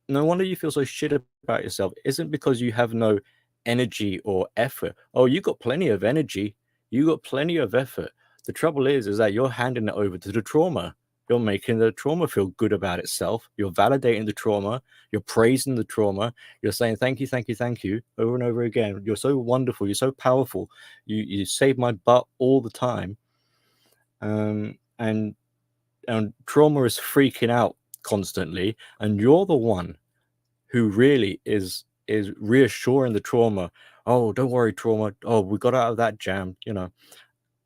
no wonder you feel so shit about yourself. It isn't because you have no energy or effort. Oh, you got plenty of energy. You got plenty of effort. The trouble is that you're handing it over to the trauma. You're making the trauma feel good about itself. You're validating the trauma. You're praising the trauma. You're saying, thank you, thank you, thank you, over and over again. You're so wonderful. You're so powerful. You save my butt all the time. And trauma is freaking out constantly. And you're the one who really is reassuring the trauma. Oh, don't worry, trauma. Oh, we got out of that jam,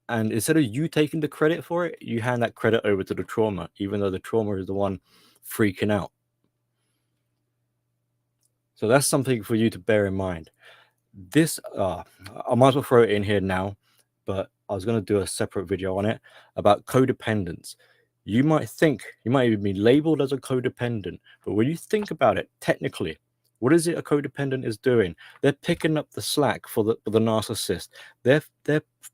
And instead of you taking the credit for it, you hand that credit over to the trauma, even though the trauma is the one freaking out. So that's something for you to bear in mind. This, I might as well throw it in here now, but I was going to do a separate video on it about codependence. You might even be labeled as a codependent, but when you think about it, technically, what is it a codependent is doing? They're picking up the slack for the narcissist. They're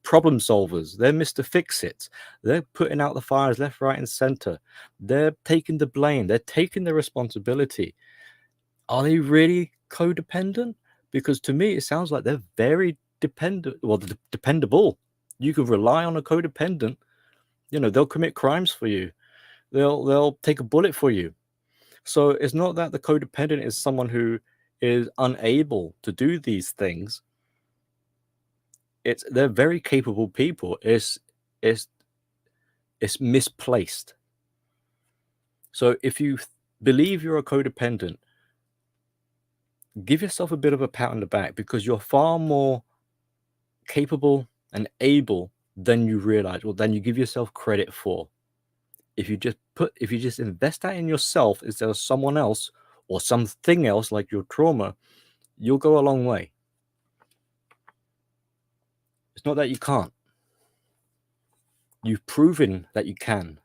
problem solvers. They're Mr. Fix-It. They're putting out the fires left, right, and center. They're taking the blame. They're taking the responsibility. Are they really codependent? Because to me, it sounds like they're very dependent. Well, dependable. You can rely on a codependent. They'll commit crimes for you. They'll take a bullet for you. So it's not that the codependent is someone who is unable to do these things. They're very capable people. It's misplaced. So if you believe you're a codependent, give yourself a bit of a pat on the back, because you're far more capable and able than you realize, or than you give yourself credit for. If you just invest that in yourself instead of someone else or something else like your trauma, you'll go a long way. It's not that you can't. You've proven that you can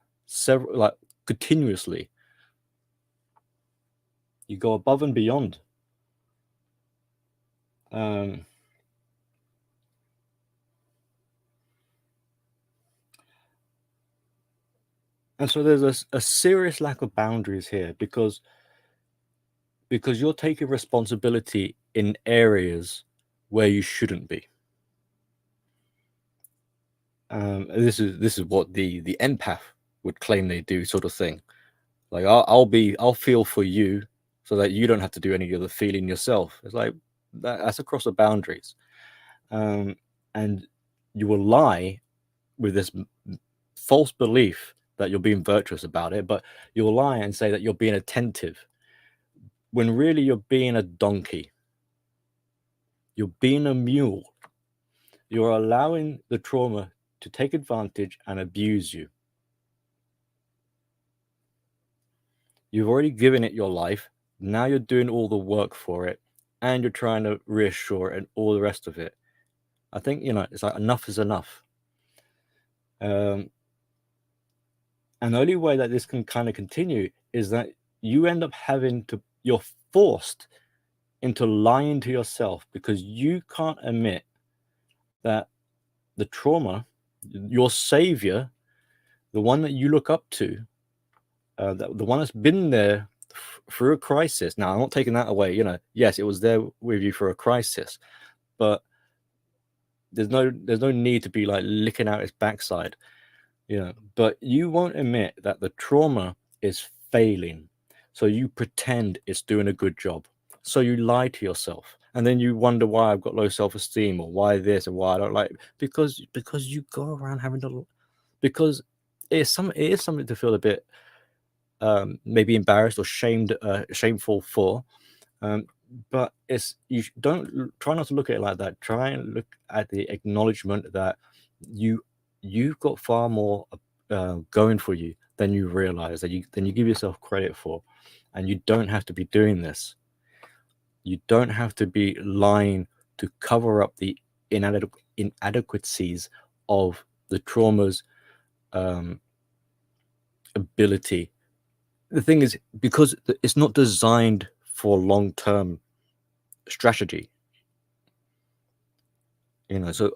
continuously. You go above and beyond. And so there's a serious lack of boundaries here, because you're taking responsibility in areas where you shouldn't be. This is what the empath would claim they do, sort of thing. Like, I'll feel for you so that you don't have to do any of the feeling yourself. It's like that's across the boundaries. And you will lie with this false belief that you're being virtuous about it, but you'll lie and say that you're being attentive when really you're being a donkey. You're being a mule. You're allowing the trauma to take advantage and abuse you. You've already given it your life. Now you're doing all the work for it, and you're trying to reassure it and all the rest of it. I think, it's like enough is enough. And the only way that this can kind of continue is that you end up you're forced into lying to yourself because you can't admit that the trauma, your savior, the one that you look up to, the one that's been there through a crisis. Now, I'm not taking that away. Yes, it was there with you for a crisis, but there's no need to be like licking out its backside. But you won't admit that the trauma is failing, so you pretend it's doing a good job. So you lie to yourself, and then you wonder why I've got low self-esteem, or why this, and why I don't like, because you go around having to, because it is something to feel a bit maybe embarrassed or shameful for. But you don't try not to look at it like that. Try and look at the acknowledgement that you've got far more going for you than you realize, than you give yourself credit for, and you don't have to be doing this. You don't have to be lying to cover up the inadequacies of the trauma's ability. The thing is, because it's not designed for long-term strategy, so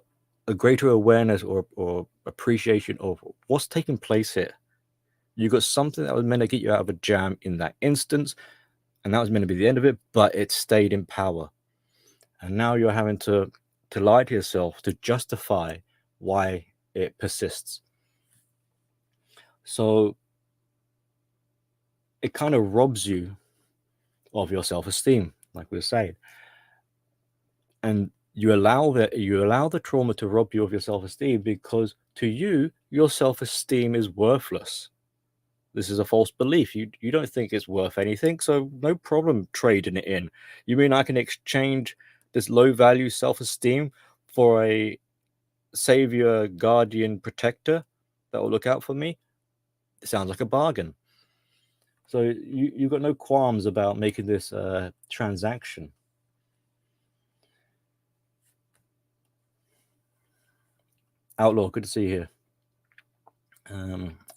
a greater awareness or appreciation of what's taking place here. You got something that was meant to get you out of a jam in that instance, and that was meant to be the end of it, but it stayed in power. And now you're having to lie to yourself to justify why it persists. So it kind of robs you of your self-esteem, like we were saying. And you allow the trauma to rob you of your self-esteem because to you, your self-esteem is worthless. This is a false belief. You don't think it's worth anything, so no problem trading it in. You mean I can exchange this low-value self-esteem for a savior, guardian, protector that will look out for me? It sounds like a bargain. So you've got no qualms about making this transaction. Outlaw, good to see you here.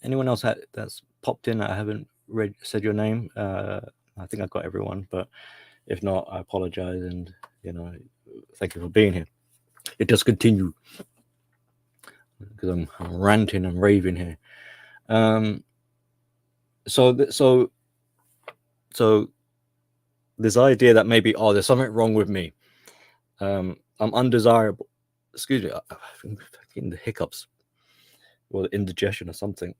Anyone else that's popped in that I haven't said your name? I think I got everyone, but if not, I apologize, and thank you for being here. It does continue because I'm ranting and raving here. So this idea that maybe there's something wrong with me. I'm undesirable. Excuse me, I'm getting the hiccups or the indigestion or something.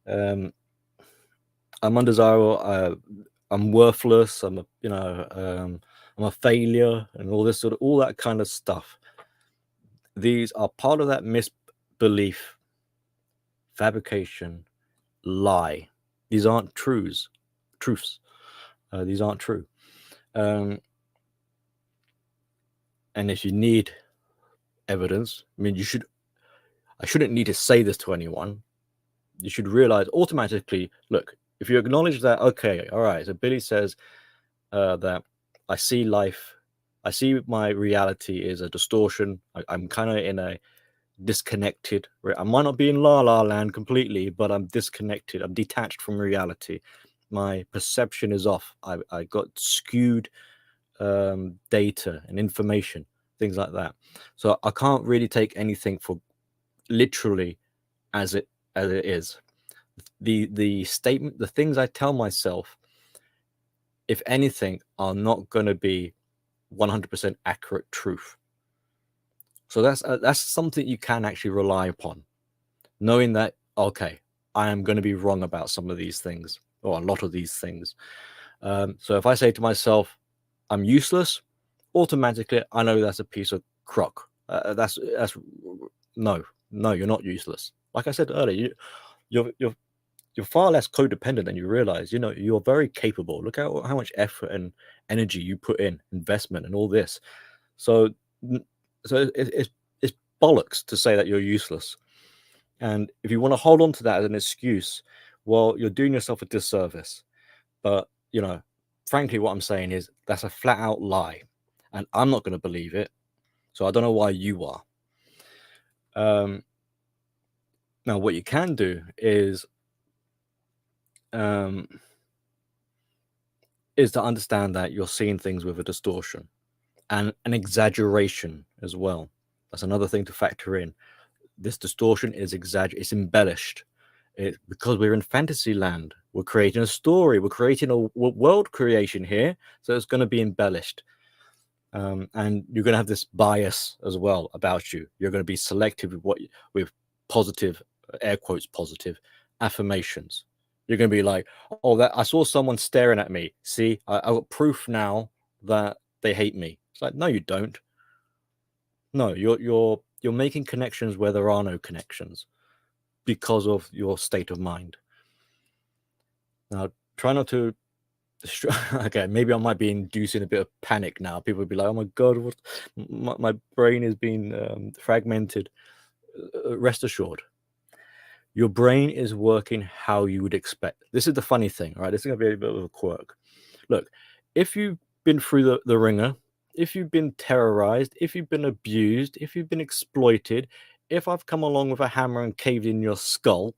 I'm undesirable. I'm worthless. I'm a failure, and all that kind of stuff. These are part of that misbelief, fabrication, lie. These aren't truths. These aren't true. And if you need evidence, I mean, I shouldn't need to say this to anyone. You should realize automatically, look, if you acknowledge that, okay, all right, so Billy says that I see my reality is a distortion. I'm kind of in a disconnected, I might not be in la la land completely, but I'm disconnected. I'm detached from reality. My perception is off. I got skewed data and information, things like that. So I can't really take anything for literally as it is. The statement, the things I tell myself, if anything, are not going to be 100% accurate truth. So that's something you can actually rely upon, knowing that, okay, I am going to be wrong about some of these things, or a lot of these things. So if I say to myself, I'm useless, automatically I know that's a piece of crock. That's no, you're not useless. Like I said earlier, you're far less codependent than you realize. You're very capable. Look at how much effort and energy you put in, investment and all this. So it's bollocks to say that you're useless. And if you want to hold on to that as an excuse, well, you're doing yourself a disservice. But frankly, what I'm saying is that's a flat out lie, and I'm not going to believe it. So I don't know why you are. Now, what you can do is is to understand that you're seeing things with a distortion and an exaggeration as well. That's another thing to factor in. This distortion is it's embellished. Because we're in fantasy land, we're creating a story, we're creating a world creation here, so it's going to be embellished. And you're going to have this bias as well about you. You're going to be selective with positive, air quotes, positive affirmations. You're going to be like, oh, that I saw someone staring at me. See, I got proof now that they hate me. It's like, no, you don't. No, you're making connections where there are no connections because of your state of mind. Now, try not to. Okay, maybe I might be inducing a bit of panic now. People would be like, "Oh my god, what? My brain is being fragmented." Rest assured, your brain is working how you would expect. This is the funny thing, right? This is gonna be a bit of a quirk. Look, if you've been through the ringer, if you've been terrorized, if you've been abused, if you've been exploited, if I've come along with a hammer and caved in your skull,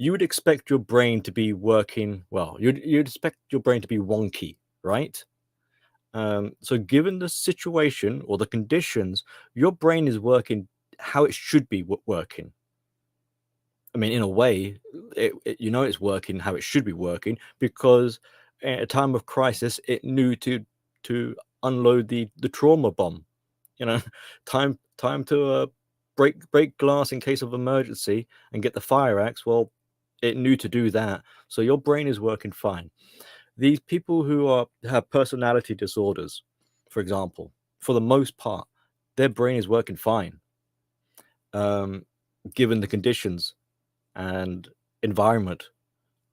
you would expect your brain to be working well. You'd expect your brain to be wonky, right? So given the situation or the conditions, your brain is working how it should be working. I mean, in a way, it's working how it should be working because at a time of crisis, it knew to unload the trauma bomb. You know, time to break glass in case of emergency and get the fire axe. Well, it knew to do that, so your brain is working fine. These people who have personality disorders, for example, for the most part, their brain is working fine, given the conditions and environment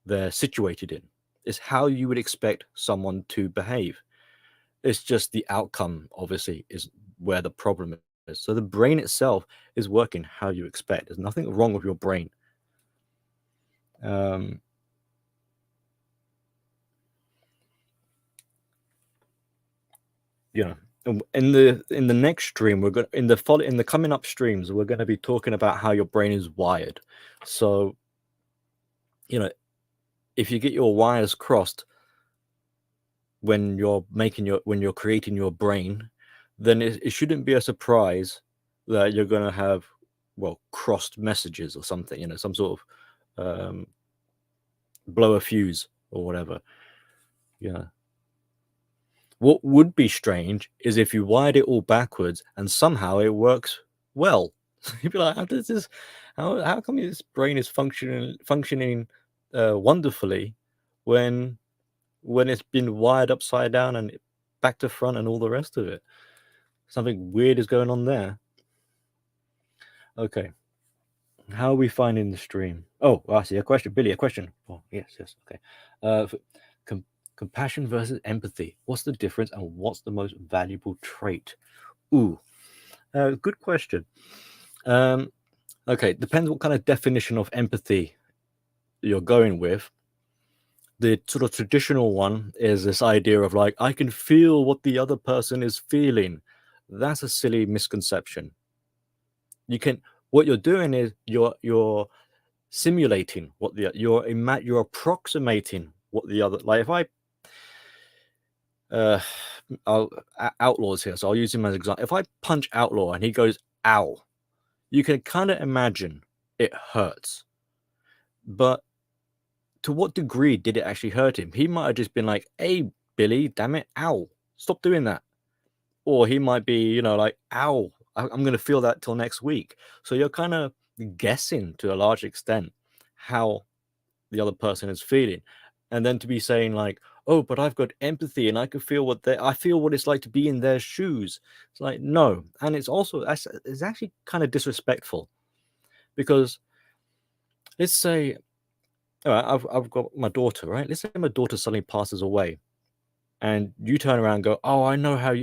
they're situated in. It's how you would expect someone to behave. It's just the outcome, obviously, is where the problem is. So the brain itself is working how you expect. There's nothing wrong with your brain. In the next stream, we're going in the coming up streams, we're going to be talking about how your brain is wired. So, if you get your wires crossed when you're creating your brain, then it shouldn't be a surprise that you're going to have crossed messages or something, some sort of blow a fuse or whatever. What would be strange is if you wired it all backwards and somehow it works well. You'd be like, how come this brain is functioning wonderfully when it's been wired upside down and back to front and all the rest of it? Something weird is going on there. Okay. How are we finding the stream? Oh, I see a question. Billy, a question. Oh, yes. Okay. Compassion versus empathy. What's the difference and what's the most valuable trait? Ooh, good question. Okay, depends what kind of definition of empathy you're going with. The sort of traditional one is this idea of like, I can feel what the other person is feeling. That's a silly misconception. What you're doing is you're simulating what you're approximating what the other, like if Outlaw's here, so I'll use him as an example. If I punch Outlaw and he goes ow, you can kind of imagine it hurts, but to what degree did it actually hurt him? He might have just been like, hey Billy, damn it, ow, stop doing that. Or he might be like, ow, I'm gonna feel that till next week. So you're kind of guessing to a large extent how the other person is feeling, and then to be saying like, oh, but I've got empathy and I can feel I feel what it's like to be in their shoes. It's like, no. And it's actually kind of disrespectful, because let's say, all right, I've got my daughter, right? Let's say my daughter suddenly passes away and you turn around and go, oh, I know how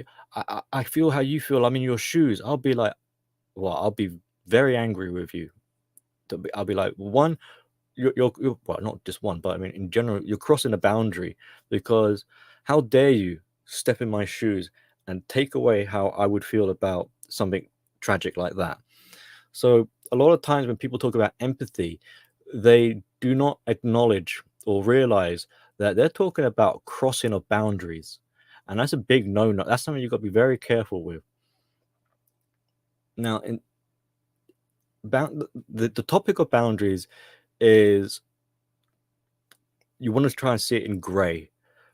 I feel how you feel. I'm in your shoes. I'll be like, well, I'll be very angry with you. I'll be like, one, you're well, not just one, but I mean in general, you're crossing a boundary, because how dare you step in my shoes and take away how I would feel about something tragic like that. So a lot of times when people talk about empathy, they do not acknowledge or realize that they're talking about crossing of boundaries, and that's a big no-no. That's something you've got to be very careful with. Now, in the topic of boundaries is you want to try and see it in gray,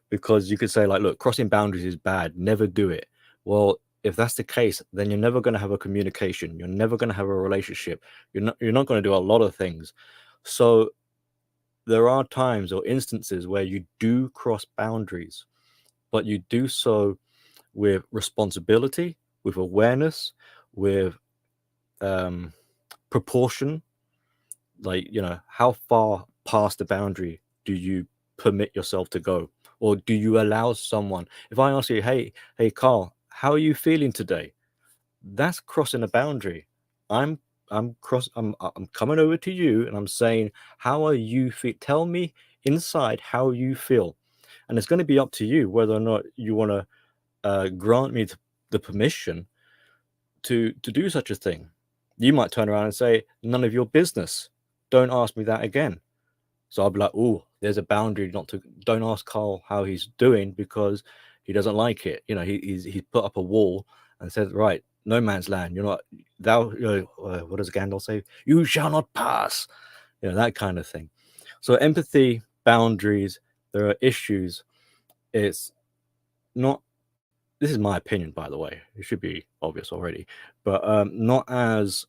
because you could say like, look, crossing boundaries is bad, never do it. Well, if that's the case, then you're never going to have a communication, you're never going to have a relationship, you're not going to do a lot of things. So there are times or instances where you do cross boundaries, but you do so with responsibility, with awareness, with proportion. Like, how far past the boundary do you permit yourself to go? Or do you allow someone, if I ask you, hey Carl, how are you feeling today? That's crossing a boundary. I'm I'm coming over to you and I'm saying, how are you feel? Tell me inside how you feel. And it's going to be up to you whether or not you want to grant me the permission to do such a thing. You might turn around and say, none of your business. Don't ask me that again. So I'll be like, oh, there's a boundary don't ask Carl how he's doing because he doesn't like it. He's put up a wall and said, right, no man's land. You're not, what does Gandalf say? You shall not pass. That kind of thing. So empathy, boundaries, there are issues. It's not, this is my opinion, by the way. It should be obvious already, but not as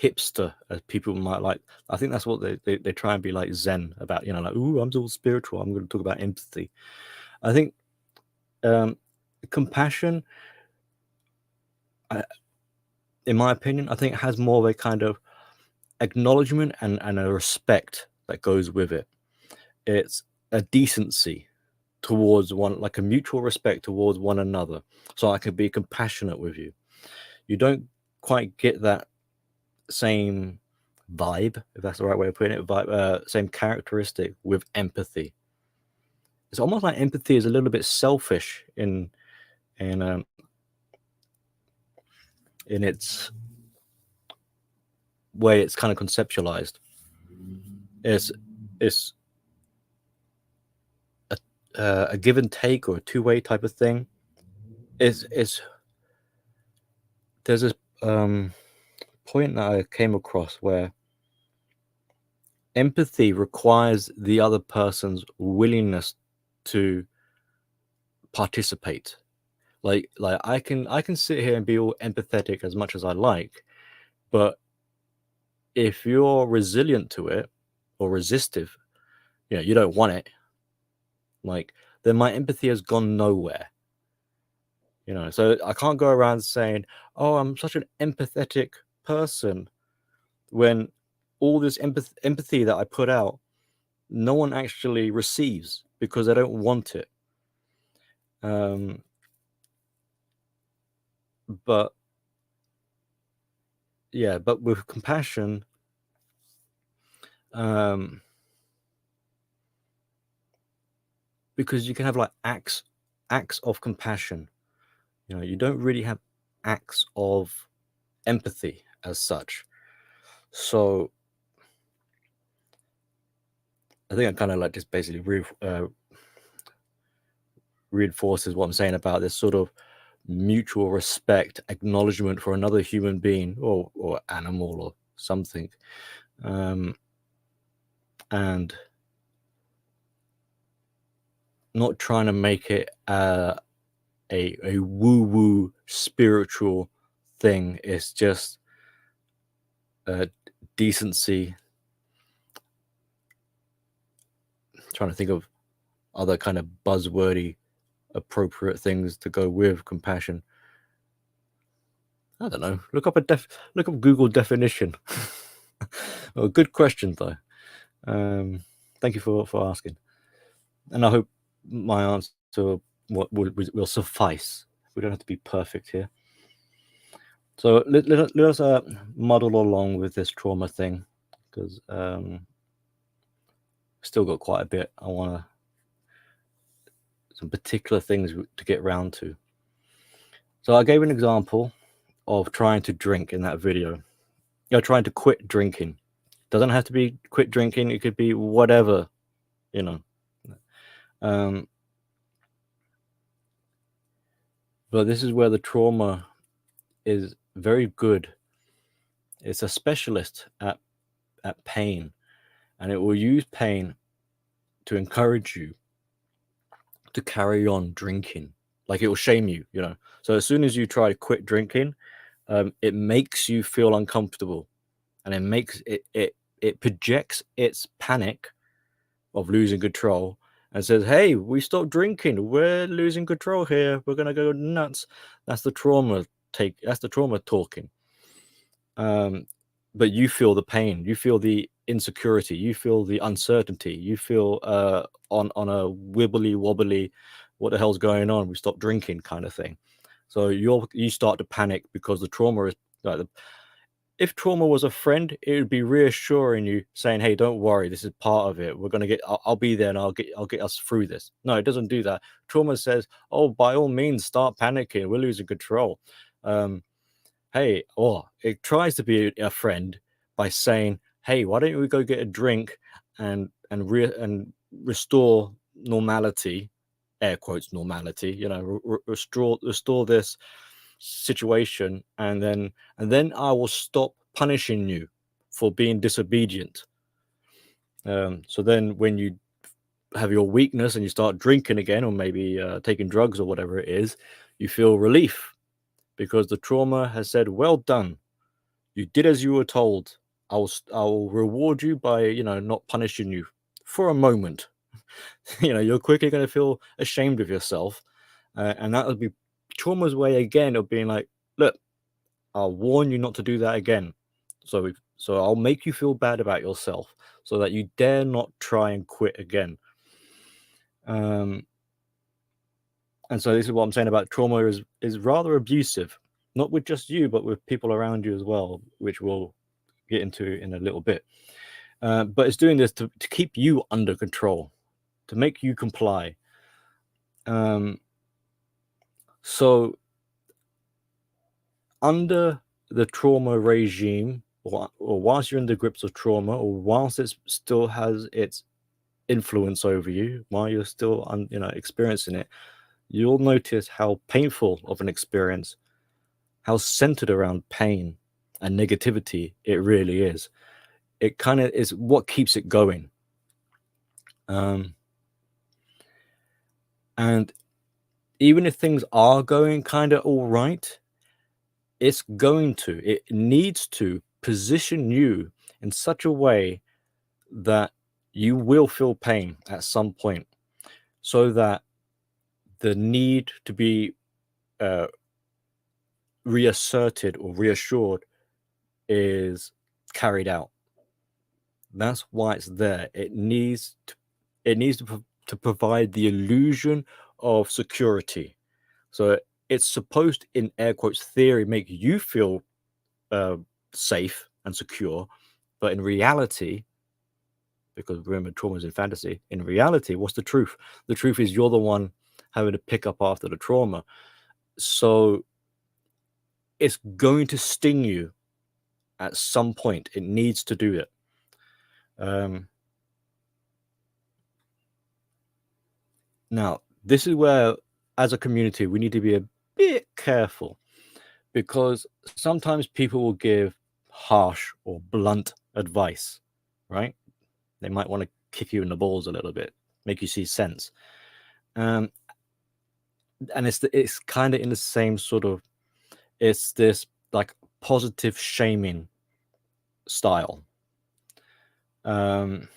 hipster as people might like. I think that's what they try and be like Zen about, like, ooh, I'm all spiritual, I'm going to talk about empathy. I think compassion, in my opinion, I think it has more of a kind of acknowledgement and a respect that goes with it. It's a decency towards one, like a mutual respect towards one another, so I can be compassionate with you. You don't quite get that same vibe, if that's the right way of putting it, same characteristic with empathy. It's almost like empathy is a little bit selfish in its way it's kind of conceptualized. It's a give and take or a two-way type of thing. There's this point that I came across where empathy requires the other person's willingness to participate. Like I can sit here and be all empathetic as much as I like, but if you're resilient to it or resistive, you don't want it, like, then my empathy has gone nowhere. So I can't go around saying, oh, I'm such an empathetic person, when all this empathy that I put out, no one actually receives because they don't want it. But with compassion, because you can have like acts of compassion, you don't really have acts of empathy as such. So I think I kind of like just basically reinforces what I'm saying about this sort of mutual respect, acknowledgement for another human being or animal or something, and not trying to make it a woo-woo spiritual thing. It's just decency. Trying to think of other kind of buzzwordy appropriate things to go with compassion. I don't know. Look up Google definition. Well, good question though. Thank you for asking, and I hope my answer will suffice. We don't have to be perfect here. So let us muddle along with this trauma thing, because still got quite a bit. I want some particular things to get round to. So I gave an example of trying to drink in that video. Trying to quit drinking. Doesn't have to be quit drinking. It could be whatever, you know. But this is where the trauma is very good. It's a specialist at pain, and it will use pain to encourage you to carry on drinking. Like, it will shame you, you know. So as soon as you try to quit drinking, it makes you feel uncomfortable, and it makes it projects its panic of losing control and says, "Hey, we stopped drinking. We're losing control here. We're gonna go nuts." That's the trauma That's the trauma talking. But you feel the pain. You feel the insecurity. You feel the uncertainty. You feel on a wibbly wobbly, what the hell's going on? We stopped drinking kind of thing. So you start to panic because the trauma is like if trauma was a friend, it would be reassuring you, saying, "Hey, don't worry, this is part of it. We're gonna get. I'll be there, and I'll get us through this." No, it doesn't do that. Trauma says, "Oh, by all means, start panicking. We're losing control." Hey, or it tries to be a friend by saying, "Hey, why don't we go get a drink and restore normality?" Air quotes normality. You know, restore this situation, and then I will stop punishing you for being disobedient. So then when you have your weakness and you start drinking again, or maybe taking drugs or whatever it is, you feel relief because the trauma has said, "Well done, you did as you were told. I'll reward you by not punishing you for a moment." You're quickly going to feel ashamed of yourself, and that would be trauma's way again of being like, "Look, I'll warn you not to do that again. So I'll make you feel bad about yourself so that you dare not try and quit again." And so this is what I'm saying about trauma is rather abusive, not with just you, but with people around you as well, which we'll get into in a little bit. But it's doing this to keep you under control, to make you comply. So under the trauma regime, or whilst you're in the grips of trauma, or whilst it still has its influence over you, while you're still experiencing it, you'll notice how painful of an experience, how centered around pain and negativity it really is. It kind of is what keeps it going. And even if things are going kind of all right, it needs to position you in such a way that you will feel pain at some point, so that the need to be reasserted or reassured is carried out. That's why it's there. It needs to provide the illusion of security. So it's supposed, in air quotes theory, make you feel safe and secure, but in reality, because remember, trauma is in fantasy, in reality, what's the truth? The truth is you're the one having to pick up after the trauma. So it's going to sting you at some point. It needs to do it. Now, this is where, as a community, we need to be a bit careful, because sometimes people will give harsh or blunt advice, right? They might want to kick you in the balls a little bit, make you see sense. And it's kind of in the same sort of, it's this like positive shaming style. And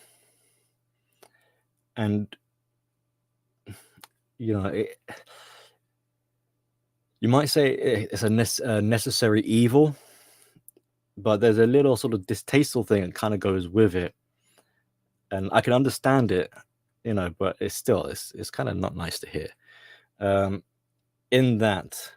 you might say it's a necessary evil, but there's a little sort of distasteful thing that kind of goes with it. And I can understand it, but it's still, it's kind of not nice to hear. In that,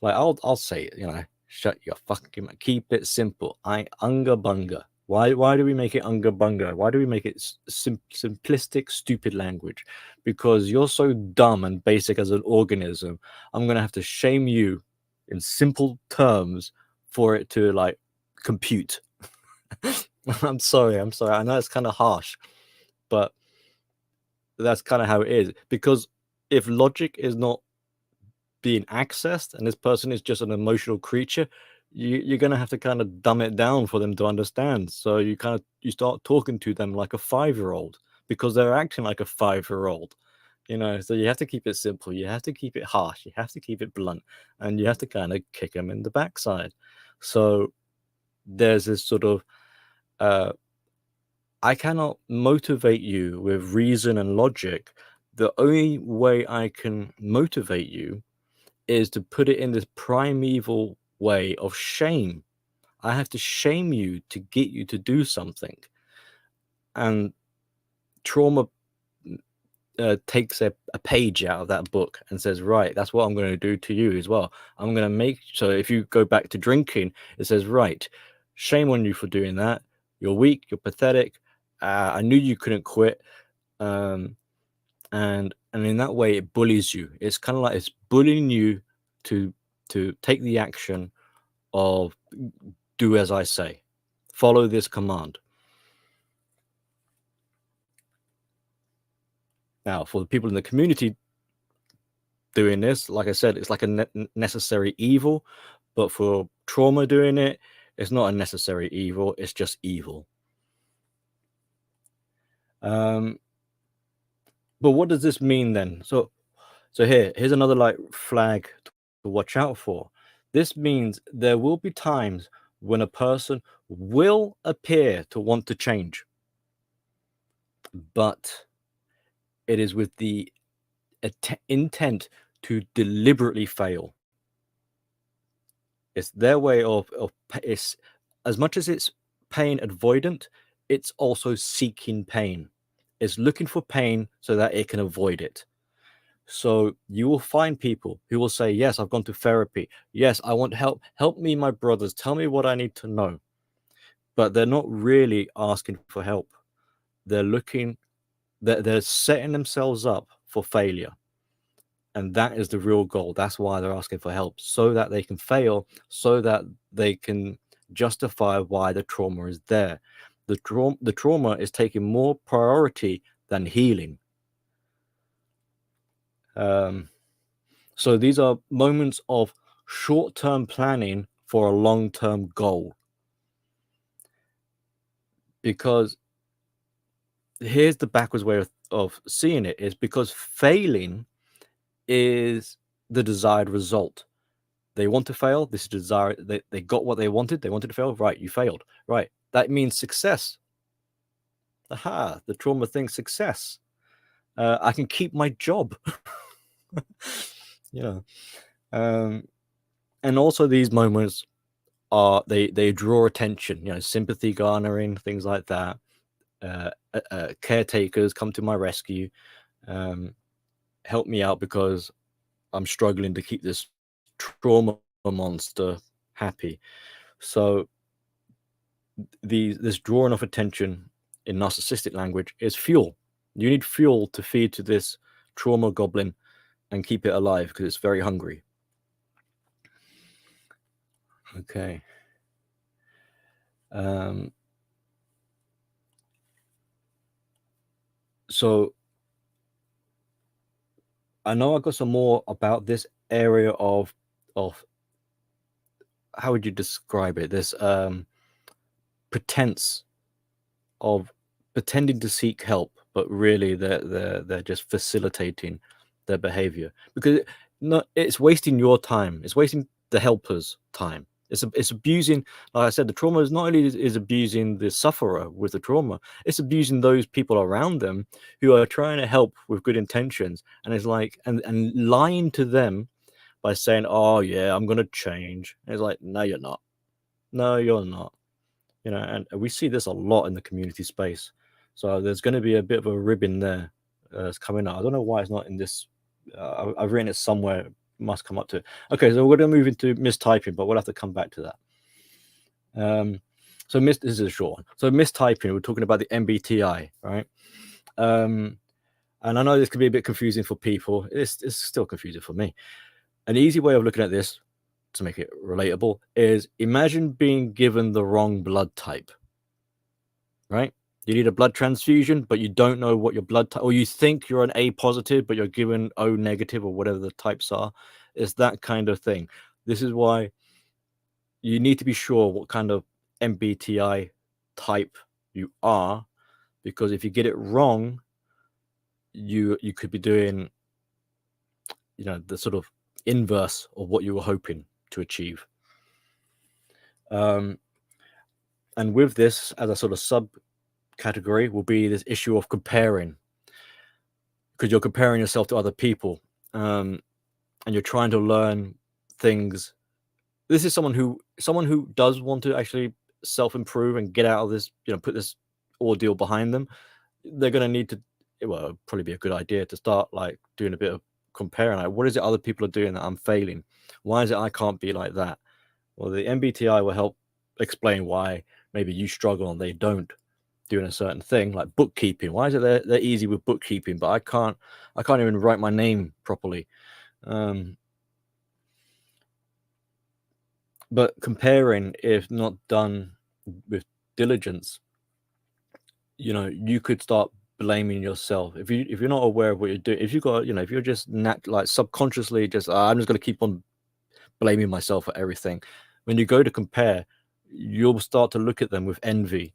like, I'll say it, shut your fucking mouth. Keep it simple. Unga bunga. Why do we make it unga bunga? Why do we make it simplistic, stupid language? Because you're so dumb and basic as an organism. I'm gonna have to shame you in simple terms for it to like compute. I'm sorry. I know it's kind of harsh, but that's kind of how it is. Because if logic is not being accessed and this person is just an emotional creature, you're going to have to kind of dumb it down for them to understand. So you start talking to them like a 5-year-old because they're acting like a 5-year-old. So you have to keep it simple, you have to keep it harsh, you have to keep it blunt, and you have to kind of kick them in the backside. So there's this sort of I cannot motivate you with reason and logic. The only way I can motivate you is to put it in this primeval way of shame. I have to shame you to get you to do something. And trauma takes a page out of that book and says, right, that's what I'm going to do to you as well. I'm going to make, so if you go back to drinking, it says, right, shame on you for doing that. You're weak, you're pathetic. I knew you couldn't quit. And in that way, it bullies you. It's kind of like it's bullying you to take the action of do as I say, follow this command. Now, for the people in the community doing this, like I said, it's like a necessary evil, but for trauma doing it, it's not a necessary evil, it's just evil. But what does this mean then? So here's another like flag to watch out for. This means there will be times when a person will appear to want to change, but it is with the intent to deliberately fail. It's their way of it's, as much as it's pain avoidant, it's also seeking pain. It's looking for pain so that it can avoid it. So you will find people who will say, yes, I've gone to therapy. Yes, I want help. Help me, my brothers. Tell me what I need to know. But they're not really asking for help. They're they're setting themselves up for failure. And that is the real goal. That's why they're asking for help, so that they can fail, so that they can justify why the trauma is there. The trauma is taking more priority than healing. So these are moments of short-term planning for a long-term goal. Because here's the backwards way of seeing it, is because failing is the desired result. They want to fail. This is desire. They got what they wanted. They wanted to fail. Right, you failed. Right, that means success. Aha, the trauma thinks success. I can keep my job. And also these moments are they draw attention. Sympathy garnering, things like that. Caretakers come to my rescue, help me out because I'm struggling to keep this trauma monster happy. So this drawing of attention in narcissistic language is fuel. You need fuel to feed to this trauma goblin and keep it alive because it's very hungry. Okay. So I know I got some more about this area of how would you describe it? This pretense of pretending to seek help, but really they're just facilitating their behavior, because it's wasting your time. It's wasting the helper's time. It's abusing, like I said, the trauma is not only is abusing the sufferer with the trauma, it's abusing those people around them who are trying to help with good intentions, and it's like and lying to them by saying, oh yeah, I'm gonna change. And it's like, no, you're not. No, you're not. And we see this a lot in the community space. So there's going to be a bit of a ribbon there that's coming out. I don't know why it's not in this. I've written it somewhere. It must come up to it. Okay, so we're going to move into mistyping, but we'll have to come back to that. So this is a short one. So mistyping, we're talking about the MBTI, right? And I know this could be a bit confusing for people. It's still confusing for me. An easy way of looking at this, to make it relatable, is imagine being given the wrong blood type. right? You need a blood transfusion, but you don't know what your blood type, or you think you're an A positive, but you're given O negative or whatever the types are. It's that kind of thing. This is why you need to be sure what kind of MBTI type you are, because if you get it wrong, you could be doing, the sort of inverse of what you were hoping to achieve. And with this, as a sort of subcategory, will be this issue of comparing, because you're comparing yourself to other people, and you're trying to learn things. This is someone who does want to actually self-improve and get out of this, put this ordeal behind them. They're going to need to, well, it'd probably be a good idea to start like doing a bit of comparing. Like, what is it other people are doing that I'm failing? Why is it I can't be like that? Well, the MBTI will help explain why maybe you struggle and they don't, doing a certain thing, like bookkeeping. Why is it they're easy with bookkeeping, but I can't even write my name properly? But comparing, if not done with diligence, you could start blaming yourself if you're not aware of what you're doing. If you got, if you're just like subconsciously just, I'm just going to keep on blaming myself for everything. When you go to compare, you'll start to look at them with envy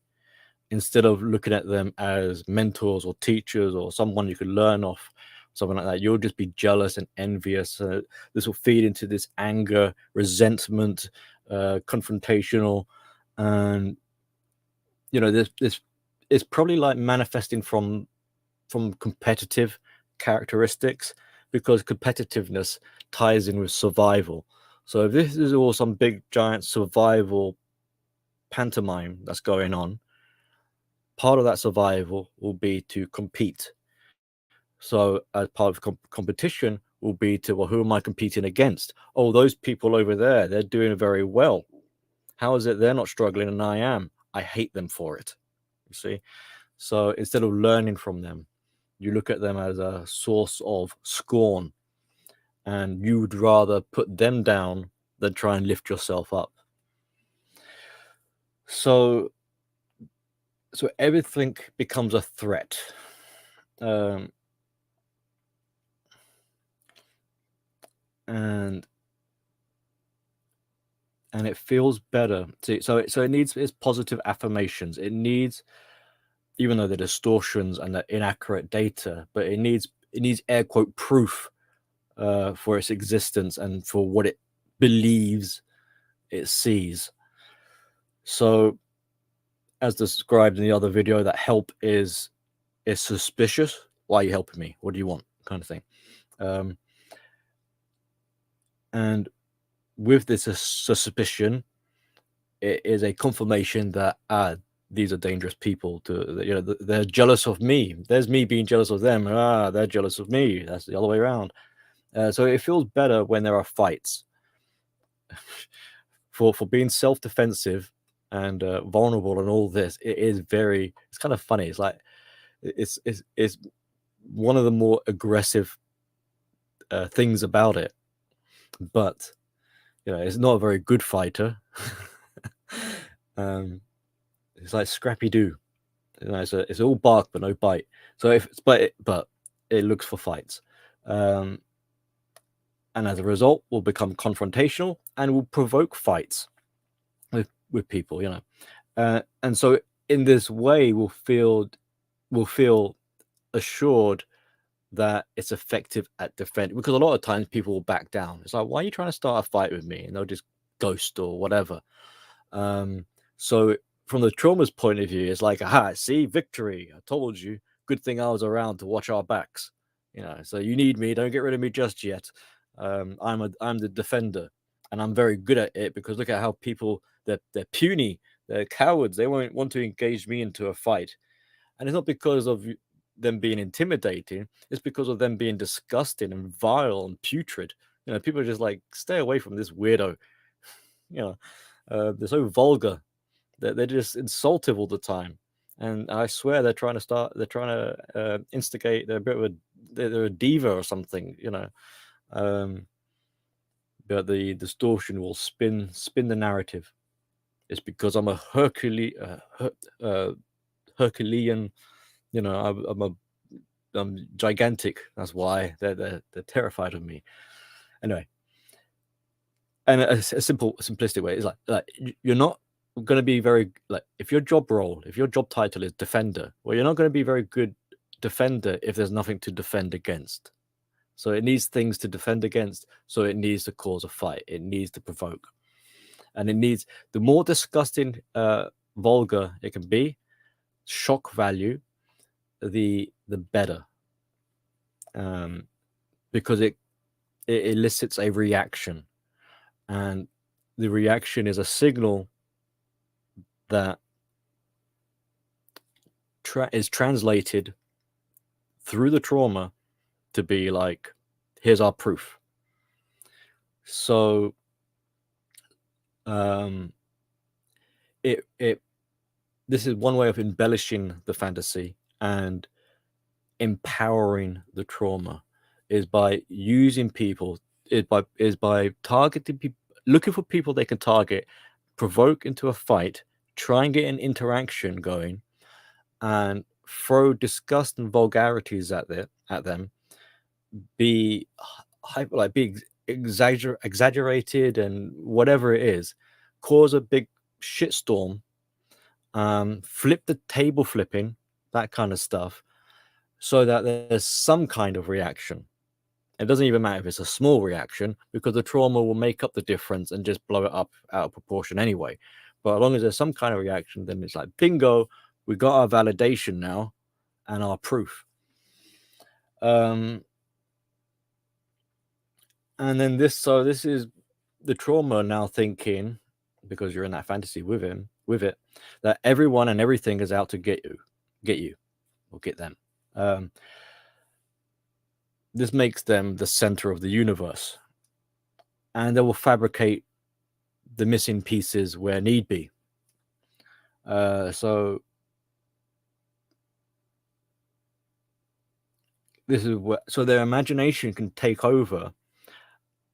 instead of looking at them as mentors or teachers or someone you could learn off, something like that. You'll just be jealous and envious. This will feed into this anger, resentment, confrontational, and this is probably like manifesting from competitive characteristics, because competitiveness ties in with survival. So if this is all some big giant survival pantomime that's going on, part of that survival will be to compete. So as part of competition will be to, well, who am I competing against? Oh, those people over there, they're doing very well. How is it they're not struggling and I am? I hate them for it. You see? So instead of learning from them, you look at them as a source of scorn, and you would rather put them down than try and lift yourself up. So everything becomes a threat. And it feels better. So it needs its positive affirmations. It needs, even though the distortions and the inaccurate data, but it needs air quote proof for its existence and for what it believes it sees. So, as described in the other video, that help is suspicious. Why are you helping me? What do you want? Kind of thing. And with this suspicion, it is a confirmation that these are dangerous people. They're jealous of me. There's me being jealous of them. They're jealous of me. That's the other way around. So it feels better when there are fights. for being self-defensive and vulnerable and all this, it's kind of funny. It's like it's one of the more aggressive things about it, but it's not a very good fighter. It's like Scrappy-Doo. It's all bark but no bite. So but it looks for fights, and as a result will become confrontational and will provoke fights with people, and so in this way we'll feel assured that it's effective at defending, because a lot of times people will back down. It's like, why are you trying to start a fight with me? And they'll just ghost or whatever. So from the trauma's point of view, it's like, aha, see, victory. I told you. Good thing I was around to watch our backs. So you need me. Don't get rid of me just yet. I'm the defender, and I'm very good at it, because look at how people, they're puny, they're cowards. They won't want to engage me into a fight. And it's not because of them being intimidating. It's because of them being disgusting and vile and putrid. People are just like, stay away from this weirdo. They're so vulgar. They're just insultive all the time. And I swear they're trying to instigate. They're a bit of they're a diva or something, but the distortion will spin the narrative. It's because I'm a Herculean, you know, I'm gigantic. That's why they're terrified of me. Anyway, and a simplistic way is like you're not going to be very, like, if your job title is defender, well, you're not going to be very good defender if there's nothing to defend against. So it needs things to defend against. So it needs to cause a fight. It needs to provoke, and it needs, the more disgusting, vulgar it can be, shock value, the better, because it elicits a reaction, and the reaction is a signal that is translated through the trauma to be like, here's our proof. So this is one way of embellishing the fantasy and empowering the trauma, is by using people, is by targeting people, looking for people they can target, provoke into a fight, try and get an interaction going, and throw disgust and vulgarities at them, be exaggerated and whatever it is, cause a big shitstorm, flip the table flipping, that kind of stuff, so that there's some kind of reaction. It doesn't even matter if it's a small reaction, because the trauma will make up the difference and just blow it up out of proportion anyway. But as long as there's some kind of reaction, then it's like, bingo, we got our validation now and our proof. And then this is the trauma now thinking, because you're in that fantasy with it, that everyone and everything is out to get you or get them. This makes them the center of the universe, and they will fabricate the missing pieces where need be. So this is what, so their imagination can take over,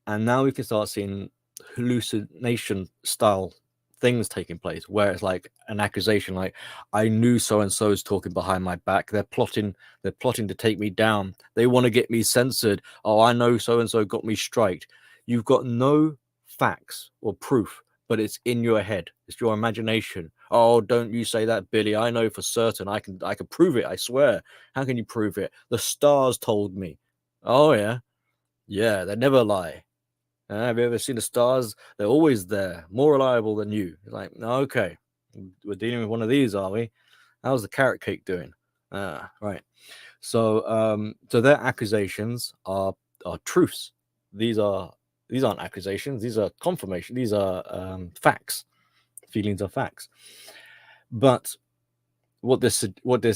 and now we can start seeing hallucination style things taking place, where it's like an accusation, like, I knew so and so is talking behind my back, they're plotting to take me down, they want to get me censored, oh, I know so and so got me striked. You've got no facts or proof, but it's in your head, it's your imagination. Oh, don't you say that, Billy, I know for certain, I can prove it, I swear. How can you prove it? The stars told me. Oh yeah, they never lie. Have you ever seen the stars? They're always there, more reliable than you. It's like, okay, we're dealing with one of these, are we? How's the carrot cake doing? Right. So, so their accusations are truths. These aren't accusations. These are confirmation. These are facts. Feelings are facts. But what this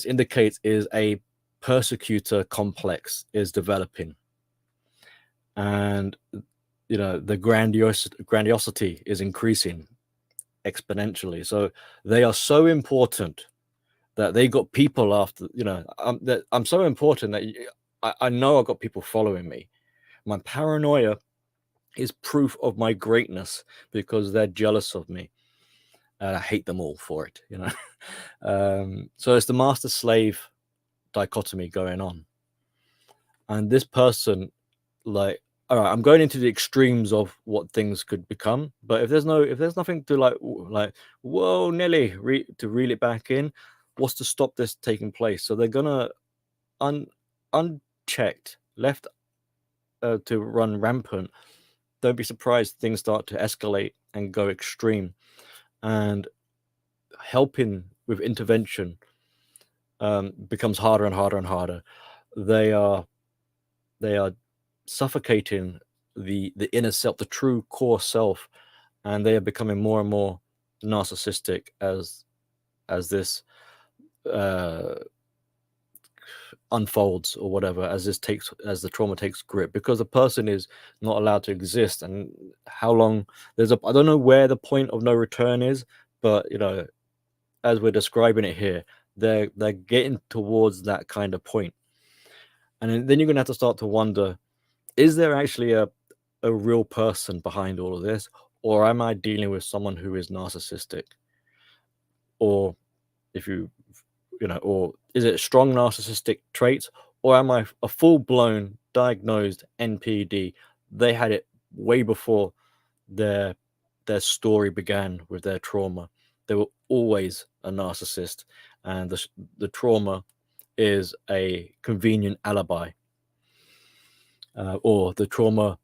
indicates is a persecutor complex is developing, and you know, the grandiosity is increasing exponentially. So they are so important that they got people after, you know, that I'm so important that I know I've got people following me. My paranoia is proof of my greatness, because they're jealous of me, and I hate them all for it, you know. So it's the master slave dichotomy going on, and this person, like, all right, I'm going into the extremes of what things could become, but if there's nothing to like whoa, Nelly, to reel it back in, what's to stop this taking place? So they're gonna unchecked, left to run rampant. Don't be surprised things start to escalate and go extreme, and helping with intervention becomes harder and harder and harder. They are suffocating the inner self, the true core self, and they are becoming more and more narcissistic as this unfolds, or whatever, as the trauma takes grip, because the person is not allowed to exist. And how long I don't know where the point of no return is, but you know, as we're describing it here, they're getting towards that kind of point. And then you're gonna have to start to wonder, is there actually a real person behind all of this, or am I dealing with someone who is narcissistic? Or if you or is it strong narcissistic traits, or am I a full-blown diagnosed NPD? They had it way before their story began with their trauma. They were always a narcissist, and the trauma is a convenient alibi, or the trauma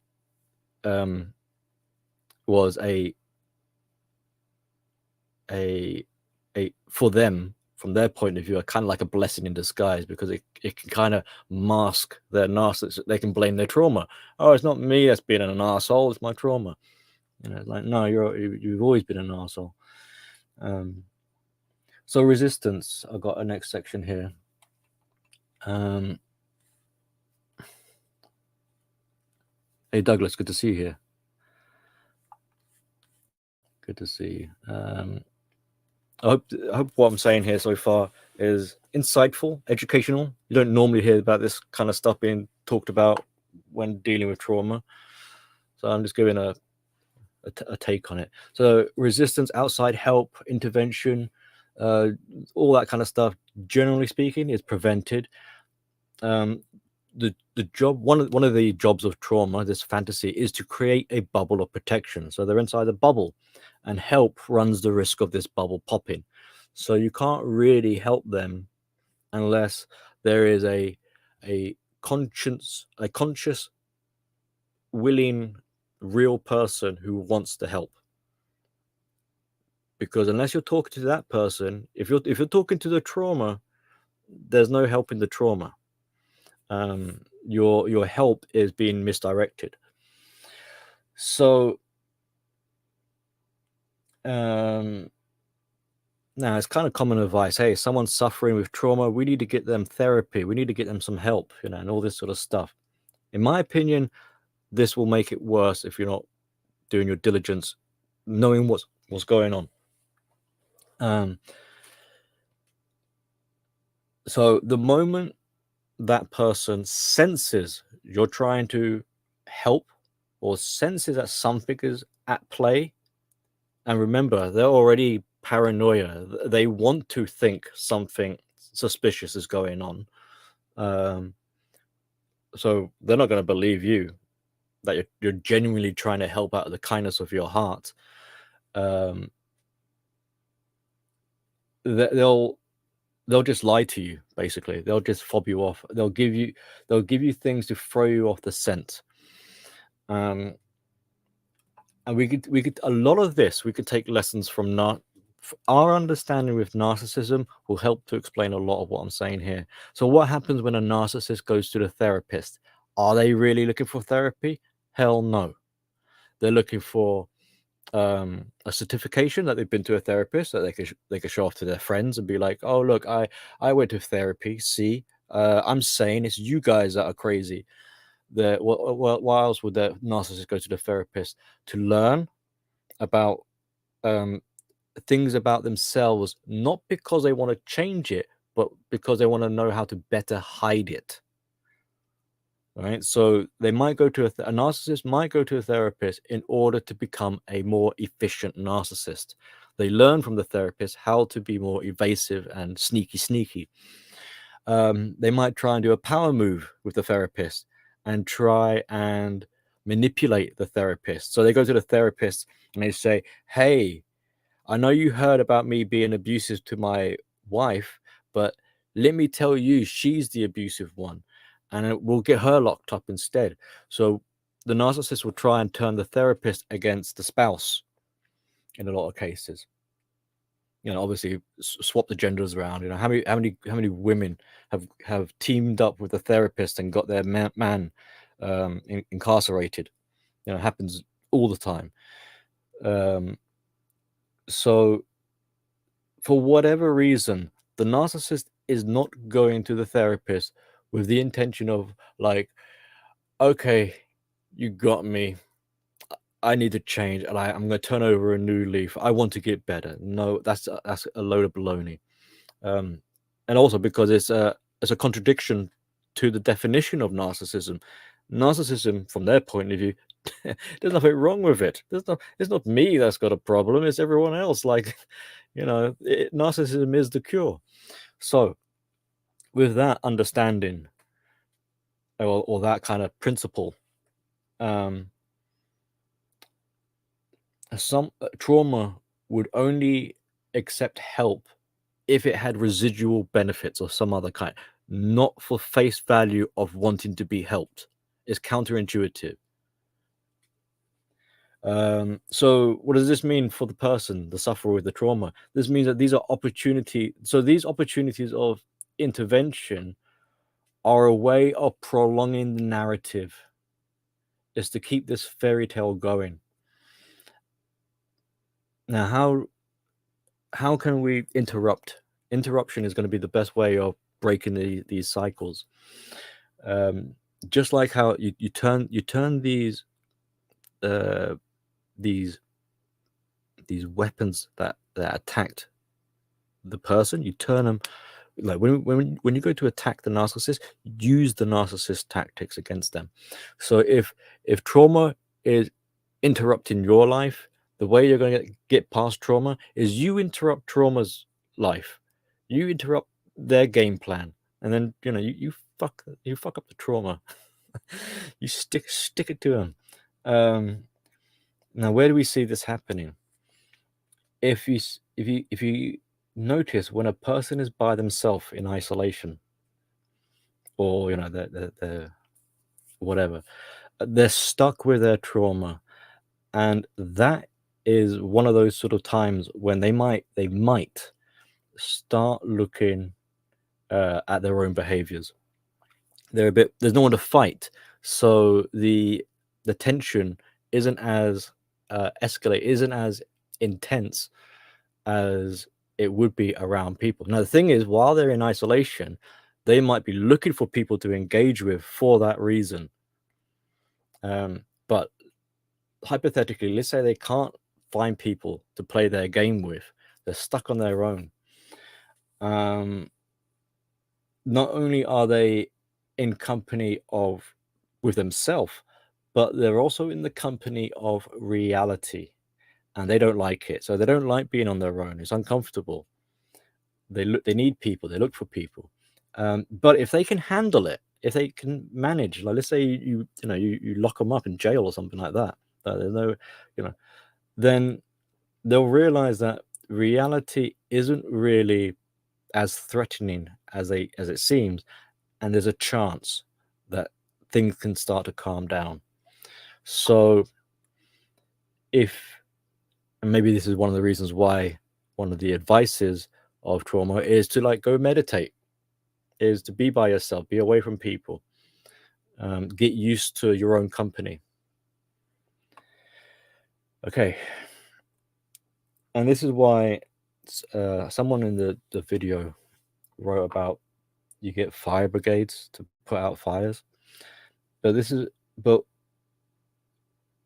was a for them, from their point of view, are kind of like a blessing in disguise, because it can kind of mask their narcissism. They can blame their trauma. Oh, it's not me that's being an asshole, it's my trauma. It's like, no, you've always been an asshole. So resistance, I've got a next section here. Hey Douglas, good to see you here. Good to see you. I hope what I'm saying here so far is insightful, educational. You don't normally hear about this kind of stuff being talked about when dealing with trauma. So I'm just giving a take on it. So resistance, outside help, intervention, all that kind of stuff, generally speaking, is prevented. The job, one of the jobs of trauma, this fantasy, is to create a bubble of protection. So they're inside the bubble, and help runs the risk of this bubble popping. So you can't really help them unless there is a conscious, willing, real person who wants to help. Because unless you're talking to that person, if you're talking to the trauma, there's no help in the trauma. Your help is being misdirected. So now it's kind of common advice. Hey, someone's suffering with trauma, we need to get them therapy, we need to get them some help, and all this sort of stuff. In my opinion, this will make it worse if you're not doing your diligence, knowing what's going on. So the moment that person senses you're trying to help, or senses that something is at play, and remember, they're already paranoia. They want to think something suspicious is going on. So they're not going to believe you that you're genuinely trying to help out of the kindness of your heart. They'll just lie to you. Basically, they'll just fob you off. They'll give you things to throw you off the scent. And we could a lot of this we could take lessons from our understanding with narcissism will help to explain a lot of what I'm saying here. So what happens when a narcissist goes to the therapist? Are they really looking for therapy? Hell no. They're looking for a certification that they've been to a therapist, that they could show off to their friends and be like, oh look, I went to therapy. See, I'm saying it's you guys that are crazy. Why else would the narcissist go to the therapist? To learn about things about themselves, not because they want to change it, but because they want to know how to better hide it. Right? So they might go to a narcissist might go to a therapist in order to become a more efficient narcissist. They learn from the therapist how to be more evasive and sneaky. They might try and do a power move with the therapist and try and manipulate the therapist. So they go to the therapist and they say, hey, I know you heard about me being abusive to my wife, but let me tell you, she's the abusive one, and we'll get her locked up instead. So the narcissist will try and turn the therapist against the spouse in a lot of cases. Obviously swap the genders around. How many women have teamed up with a therapist and got their man incarcerated? It happens all the time. So for whatever reason, the narcissist is not going to the therapist with the intention of like, okay, you got me, I need to change, and I'm going to turn over a new leaf, I want to get better. No, that's a load of baloney. And also because it's a contradiction to the definition of narcissism. Narcissism, from their point of view, there's nothing wrong with it. It's not me that's got a problem, it's everyone else. Like, narcissism is the cure. So with that understanding, or that kind of principle, some trauma would only accept help if it had residual benefits of some other kind, not for face value of wanting to be helped. It's counterintuitive. So what does this mean for the person, the sufferer with the trauma? This means that these are opportunity. So these opportunities of intervention are a way of prolonging the narrative, is to keep this fairy tale going. Now, how can we interrupt? Interruption is going to be the best way of breaking these cycles. Just like how you turn these weapons that attacked the person, you turn them, like when you go to attack the narcissist, use the narcissist tactics against them. So if trauma is interrupting your life, the way you're going to get past trauma is you interrupt trauma's life, you interrupt their game plan, and then you fuck up the trauma. You stick it to them. Now, where do we see this happening? If you notice, when a person is by themselves in isolation, or they're whatever, they're stuck with their trauma, and that is one of those sort of times when they might start looking at their own behaviors. There's no one to fight, so the tension isn't as isn't as intense as it would be around people. Now, the thing is, while they're in isolation, they might be looking for people to engage with for that reason. But hypothetically, let's say they can't find people to play their game with. They're stuck on their own. Not only are they in company with themselves, but they're also in the company of reality, and they don't like it. So they don't like being on their own. It's uncomfortable. They need people. They look for people. But if they can handle it, if they can manage, like let's say you lock them up in jail or something like that, there's no, then they'll realize that reality isn't really as threatening as it seems, and there's a chance that things can start to calm down. So and maybe this is one of the reasons why one of the advices of trauma is to go meditate, is to be by yourself, be away from people, get used to your own company. Okay. And this is why someone in the video wrote about you get fire brigades to put out fires.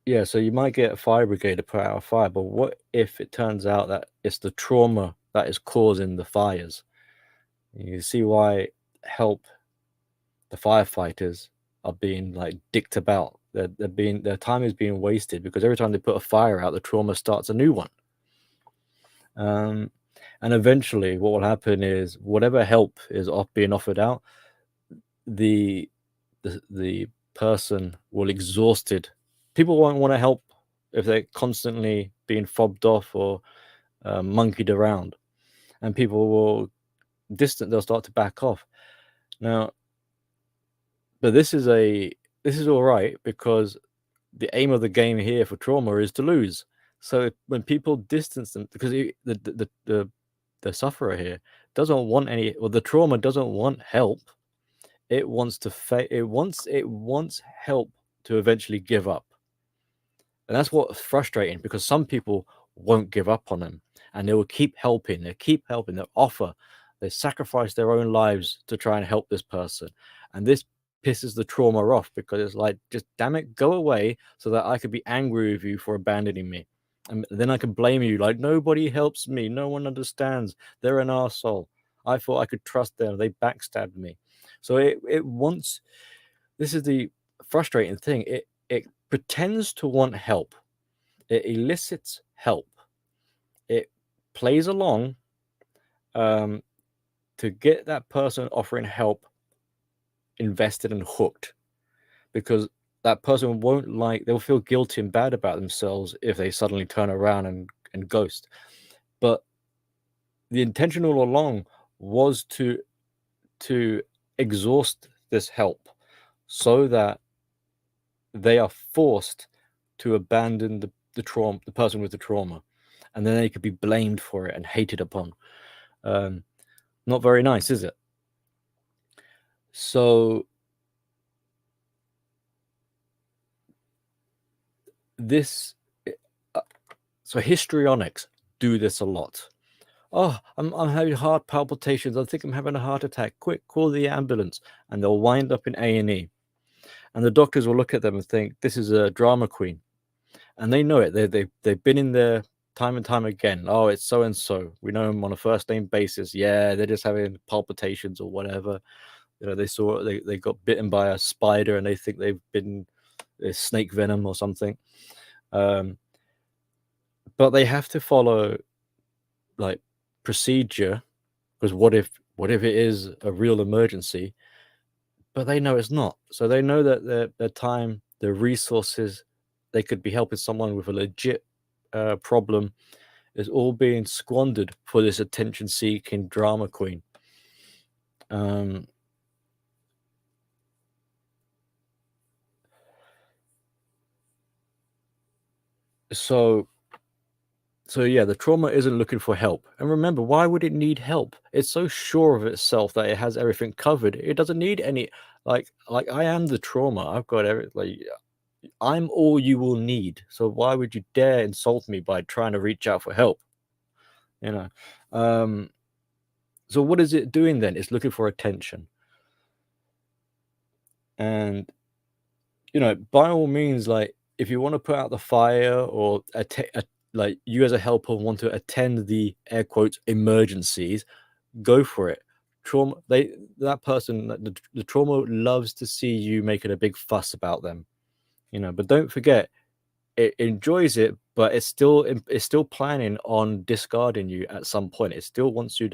Yeah, so you might get a fire brigade to put out a fire, but what if it turns out that it's the trauma that is causing the fires? You see why the firefighters are being dicked about. Their time is being wasted, because every time they put a fire out, the trauma starts a new one. And eventually what will happen is, whatever help is being offered out, the person will exhausted. People won't want to help if they're constantly being fobbed off or monkeyed around, and people will they'll start to back off. Now, but this is all right, because the aim of the game here for trauma is to lose. So when people distance them, because the sufferer here doesn't want the trauma doesn't want help. It wants help to eventually give up. And that's what's frustrating, because some people won't give up on them, and they will keep helping. They'll offer. They sacrifice their own lives to try and help this person. And this pisses the trauma off, because it's like, just damn it, go away, so that I could be angry with you for abandoning me. And then I can blame you, like, nobody helps me. No one understands. They're an arsehole. I thought I could trust them. They backstabbed me. So this is the frustrating thing. It pretends to want help. It elicits help. It plays along, to get that person offering help invested and hooked, because that person they'll feel guilty and bad about themselves if they suddenly turn around and ghost. But the intention all along was to exhaust this help so that they are forced to abandon the trauma, the person with the trauma, and then they could be blamed for it and hated upon. Not very nice, is it? So histrionics do this a lot. Oh, I'm having heart palpitations. I think I'm having a heart attack. Quick, call the ambulance. And they'll wind up in A&E. And the doctors will look at them and think, this is a drama queen. And they know it. They've been in there time and time again. Oh, it's so-and-so. We know them on a first name basis. Yeah, they're just having palpitations or whatever. You know, they got bitten by a spider and they think they've been snake venom or something. But they have to follow like procedure, because what if it is a real emergency? But they know it's not. So they know that their time, their resources, they could be helping someone with a legit problem, is all being squandered for this attention-seeking drama queen. So yeah, the trauma isn't looking for help. And remember, why would it need help? It's so sure of itself that it has everything covered. It doesn't need any, like I am the trauma. I've got I'm all you will need. So why would you dare insult me by trying to reach out for help? You know. So what is it doing then? It's looking for attention. And you know, by all means, like if you want to put out the fire, or like you as a helper want to attend the air quotes emergencies, go for it. The trauma loves to see you making a big fuss about them, you know. But don't forget, it enjoys it, but it's still planning on discarding you at some point. It still wants you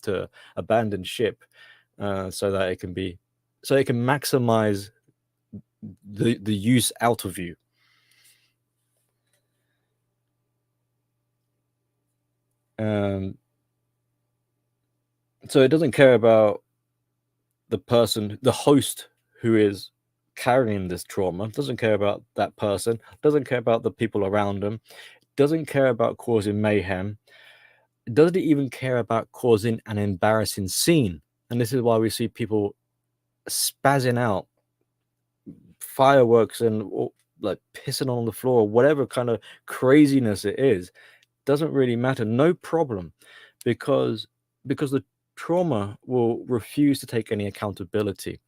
to abandon ship, so that it can maximize the use out of you. So it doesn't care about the person, the host who is carrying this trauma, doesn't care about that person, doesn't care about the people around them, doesn't care about causing mayhem, doesn't even care about causing an embarrassing scene. And this is why we see people spazzing out, fireworks, and like pissing on the floor, or whatever kind of craziness it is. Doesn't really matter, no problem, because the trauma will refuse to take any accountability.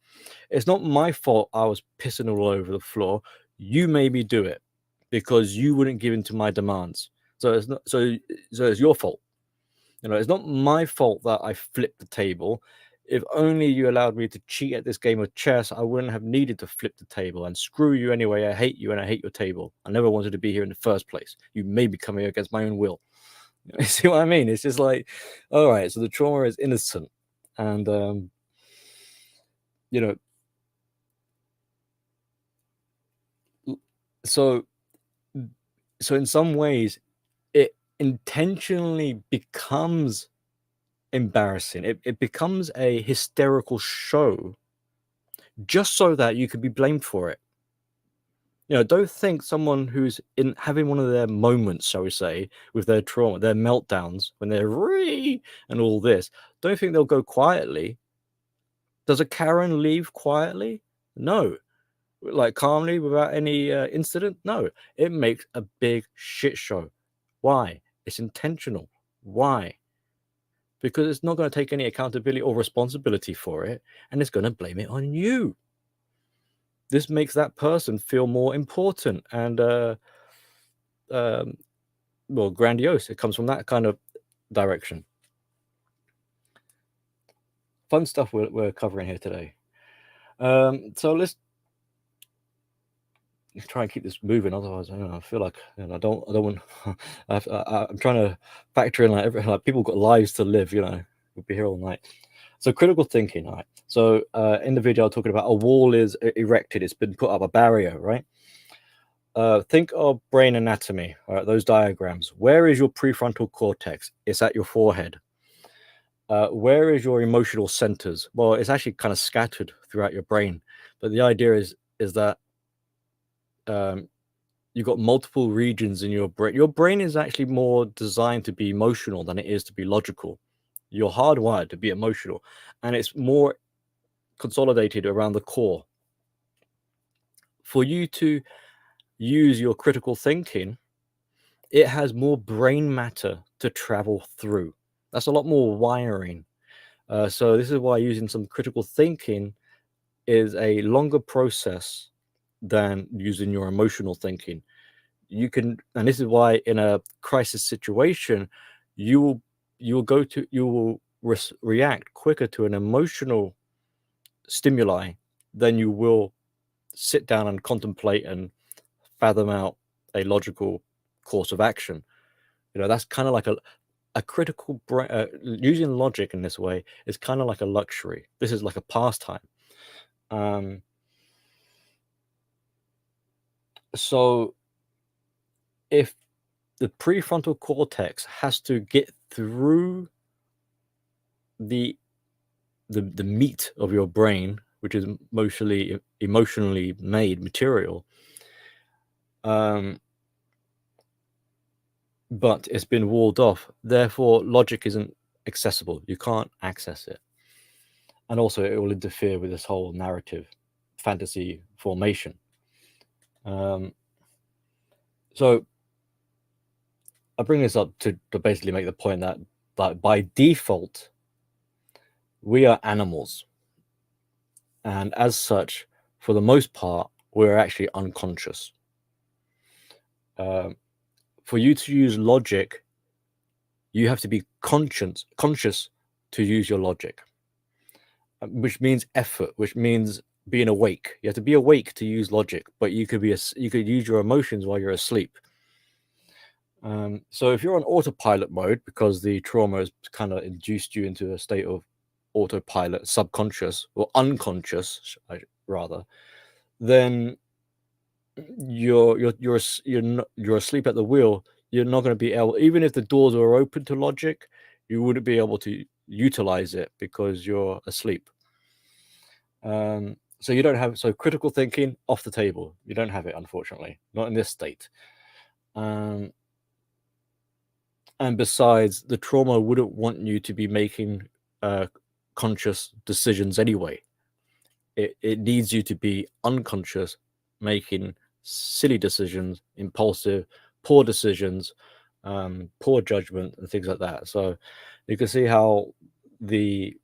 It's not my fault I was pissing all over the floor. You made me do it because you wouldn't give in to my demands. So it's not so it's your fault. You know, it's not my fault that I flipped the table. If only you allowed me to cheat at this game of chess, I wouldn't have needed to flip the table. And screw you anyway. I hate you and I hate your table. I never wanted to be here in the first place. You made me come here against my own will. You see what I mean? It's just like, all right, so the trauma is innocent. And, you know, so in some ways, it intentionally becomes embarrassing. It becomes a hysterical show just so that you could be blamed for it. You know, don't think someone who's in having one of their moments, shall we say, with their trauma, their meltdowns, when they're and all this, don't think they'll go quietly. Does a Karen leave quietly? No. Like calmly without any incident? No. It makes a big shit show. Why? It's intentional. Why? Because it's not going to take any accountability or responsibility for it, and it's going to blame it on you. This makes that person feel more important and well, grandiose. It comes from that kind of direction. Fun stuff we're covering here today. So let's try and keep this moving. Otherwise, I feel like I don't want. I'm trying to factor in like people got lives to live. We'll be here all night. So critical thinking, right? So in the video, I'm talking about a wall is erected. It's been put up, a barrier, right? Think of brain anatomy, right? Those diagrams. Where is your prefrontal cortex? It's at your forehead. Where is your emotional centers? Well, it's actually kind of scattered throughout your brain. But the idea is that you've got multiple regions in your brain. Your brain is actually more designed to be emotional than it is to be logical. You're hardwired to be emotional, and it's more consolidated around the core. For you to use your critical thinking, it has more brain matter to travel through. That's a lot more wiring. So this is why using some critical thinking is a longer process than using your emotional thinking. You can, and this is why in a crisis situation, you will react quicker to an emotional stimuli than you will sit down and contemplate and fathom out a logical course of action. That's kind of like a critical using logic in this way is kind of like a luxury. This is like a pastime. So if the prefrontal cortex has to get through the meat of your brain, which is mostly emotionally made material, but it's been walled off. Therefore, logic isn't accessible. You can't access it. And also, it will interfere with this whole narrative fantasy formation. So I bring this up to basically make the point that by default, we are animals. And as such, for the most part, we're actually unconscious. For you to use logic, you have to be conscious to use your logic, which means effort, which means being awake. You have to be awake to use logic, but you could use your emotions while you're asleep. So if you're on autopilot mode because the trauma has kind of induced you into a state of autopilot, subconscious or unconscious, rather, then you're asleep at the wheel. You're not going to be able, even if the doors are open to logic, you wouldn't be able to utilize it because you're asleep. So you don't have, so critical thinking off the table. You don't have it, unfortunately, not in this state. And besides, the trauma wouldn't want you to be making conscious decisions anyway. It needs you to be unconscious, making silly decisions, impulsive, poor decisions, poor judgment, and things like that. So you can see how the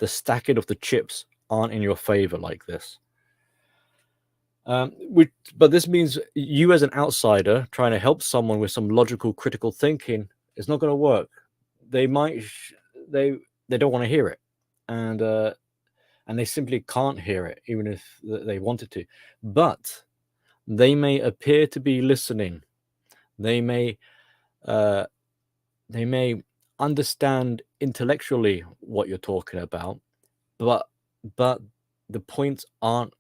stacking of the chips aren't in your favor like this. But this means you as an outsider trying to help someone with some logical, critical thinking, it's not going to work. They might, they don't want to hear it, and they simply can't hear it, even if they wanted to. But they may appear to be listening. They may understand intellectually what you're talking about, but the points aren't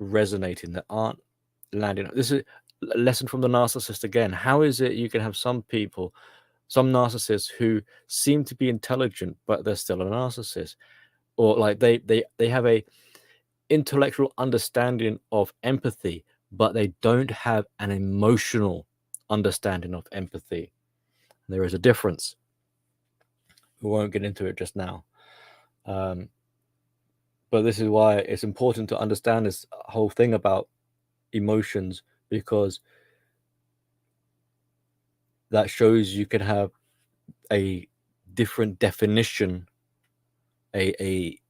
resonating, that aren't landing. This is a lesson from the narcissist again. How is it you can have some people, some narcissists who seem to be intelligent, but they're still a narcissist, or like they have a intellectual understanding of empathy, but they don't have an emotional understanding of empathy. There is a difference. We won't get into it just now. But this is why it's important to understand this whole thing about emotions, because that shows you can have a different definition, a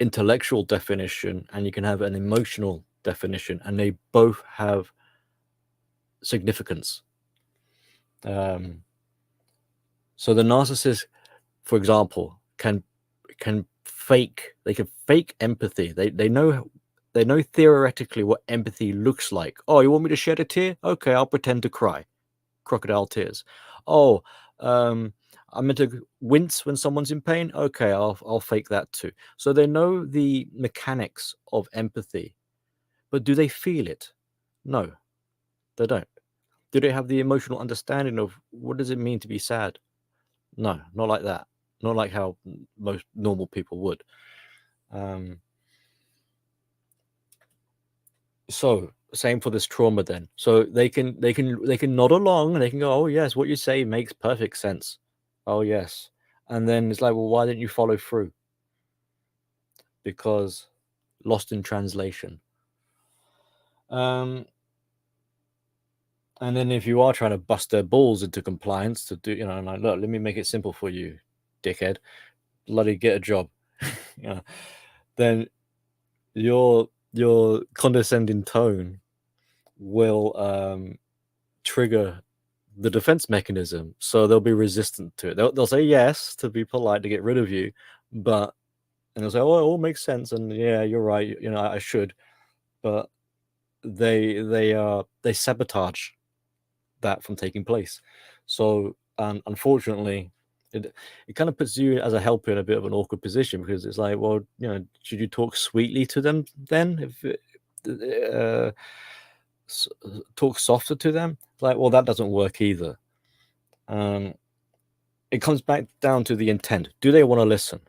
intellectual definition, and you can have an emotional definition, and they both have significance. So the narcissist, for example, can fake empathy. They know theoretically what empathy looks like. Oh, you want me to shed a tear? Okay, I'll pretend to cry. Crocodile tears. Oh, I'm meant to wince when someone's in pain. Okay, I'll fake that too. So they know the mechanics of empathy, but do they feel it? No, they don't. Do they have the emotional understanding of what does it mean to be sad? No, not like that. Not like how most normal people would. So same for this trauma then. So they can nod along and they can go, oh yes, what you say makes perfect sense. Oh yes. And then it's like, well, why didn't you follow through? Because lost in translation. And then if you are trying to bust their balls into compliance to do, like, look, let me make it simple for you, dickhead. Bloody get a job. Then your condescending tone will trigger the defense mechanism, so they'll be resistant to it. They'll say yes to be polite to get rid of you, and they'll say, "Oh, it all makes sense," and yeah, you're right. I should, but they sabotage that from taking place. So, unfortunately, it kind of puts you as a helper in a bit of an awkward position because it's like, well, should you talk sweetly to them then? Talk softer to them? Like, well, that doesn't work either. It comes back down to the intent. Do they want to listen?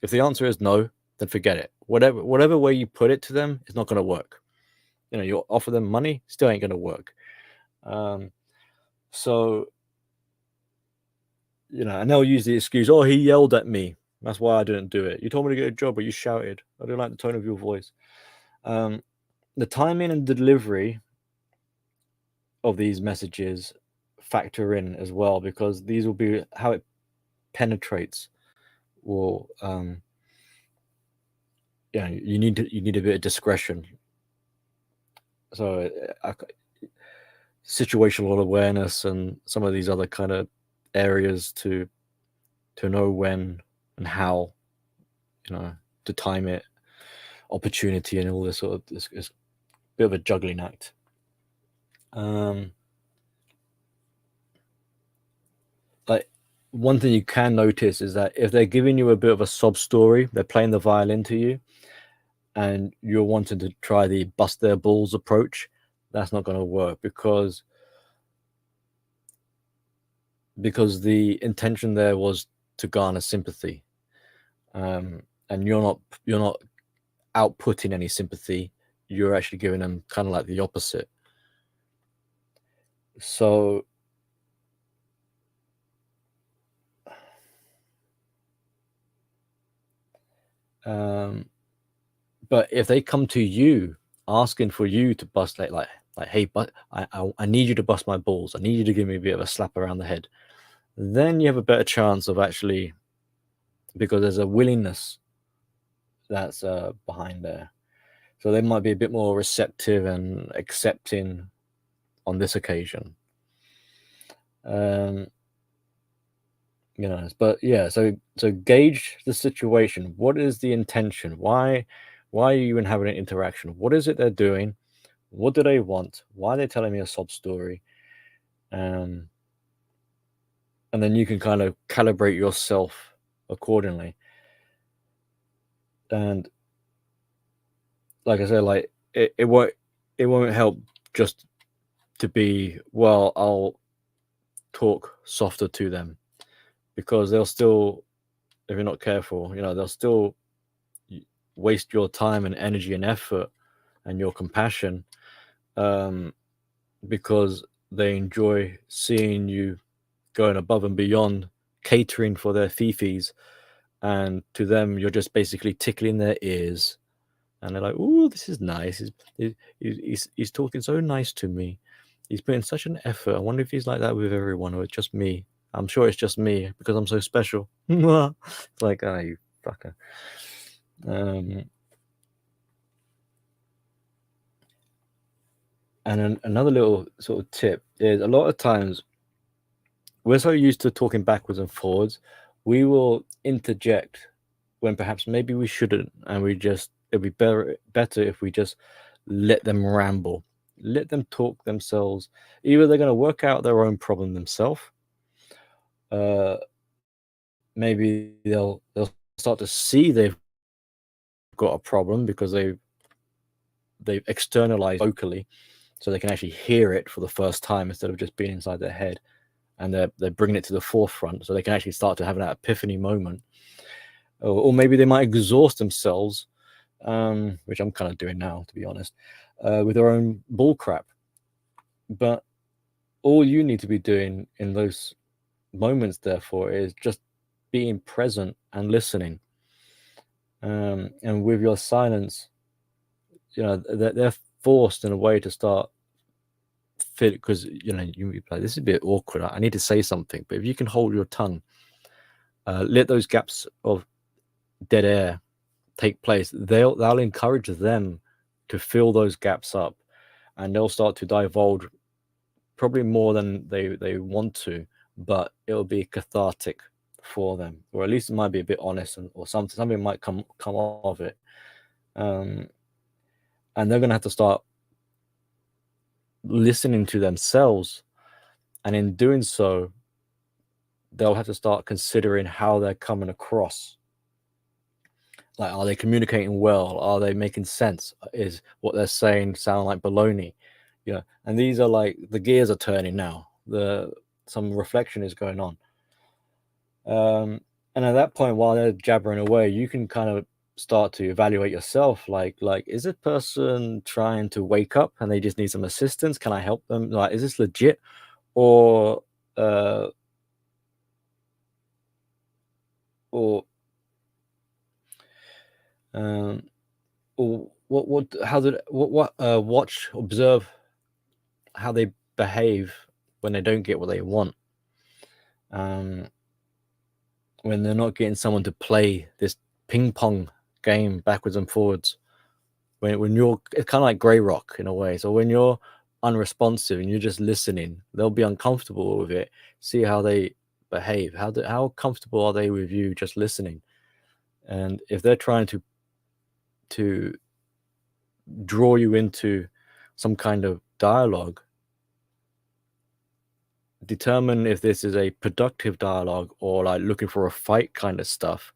If the answer is no, then forget it. Whatever way you put it to them, it's not going to work. You offer them money, still ain't going to work. So, and they'll use the excuse, oh, he yelled at me. That's why I didn't do it. You told me to get a job, but you shouted. I don't like the tone of your voice. The timing and delivery of these messages factor in as well, because these will be how it penetrates. Or you need a bit of discretion. So situational awareness and some of these other kind of areas to know when and how, to time it, opportunity, and all this sort of this bit of a juggling act. Like, one thing you can notice is that if they're giving you a bit of a sob story, they're playing the violin to you, and you're wanting to try the bust their balls approach, that's not going to work because the intention there was to garner sympathy, and you're not outputting any sympathy. You're actually giving them kind of like the opposite. So but if they come to you asking for you to bust like hey, but I need you to bust my balls, I need you to give me a bit of a slap around the head, then you have a better chance of actually, because there's a willingness that's behind there. So they might be a bit more receptive and accepting on this occasion. But yeah, so gauge the situation. What is the intention? Why are you even having an interaction? What is it they're doing? What do they want? Why are they telling me a sob story? And then you can kind of calibrate yourself accordingly. And like I said, like it won't help just to be, well, I'll talk softer to them, because they'll still, if you're not careful, they'll still waste your time and energy and effort and your compassion, because they enjoy seeing you going above and beyond, catering for their fifis, and to them you're just basically tickling their ears, and they're like, "Ooh, this is nice. He's talking so nice to me. He's putting such an effort. I wonder if he's like that with everyone, or it's just me. I'm sure it's just me because I'm so special." It's like, oh, you fucker. And another little sort of tip is, a lot of times we're so used to talking backwards and forwards, we will interject when perhaps maybe we shouldn't, and it'd be better if we just let them ramble, let them talk themselves. Either they're going to work out their own problem themselves, maybe they'll start to see they've got a problem because they've externalized vocally, so they can actually hear it for the first time instead of just being inside their head, and they're bringing it to the forefront, so they can actually start to have that epiphany moment. Or maybe they might exhaust themselves, which I'm kind of doing now, to be honest, with their own bull crap. But all you need to be doing in those moments, therefore, is just being present and listening. And with your silence, they're forced in a way to start fit, because you be like, this is a bit awkward, I need to say something. But if you can hold your tongue, let those gaps of dead air take place, they'll encourage them to fill those gaps up, and they'll start to divulge probably more than they want to, but it'll be cathartic for them, or at least it might be a bit honest, or something might come off of it. And they're gonna have to start listening to themselves, and in doing so, they'll have to start considering how they're coming across. Like, are they communicating well? Are they making sense? Is what they're saying sound like baloney? And these are like, the gears are turning now. Some reflection is going on. And at that point, while they're jabbering away, you can kind of start to evaluate yourself. Like, is this person trying to wake up and they just need some assistance? Can I help them? Like, is this legit? Or observe how they behave when they don't get what they want. When they're not getting someone to play this ping pong game backwards and forwards. When it's kind of like Grey Rock in a way. So when you're unresponsive and you're just listening, they'll be uncomfortable with it. See how they behave. How comfortable are they with you just listening? And if they're trying to draw you into some kind of dialogue, determine if this is a productive dialogue or like looking for a fight kind of stuff.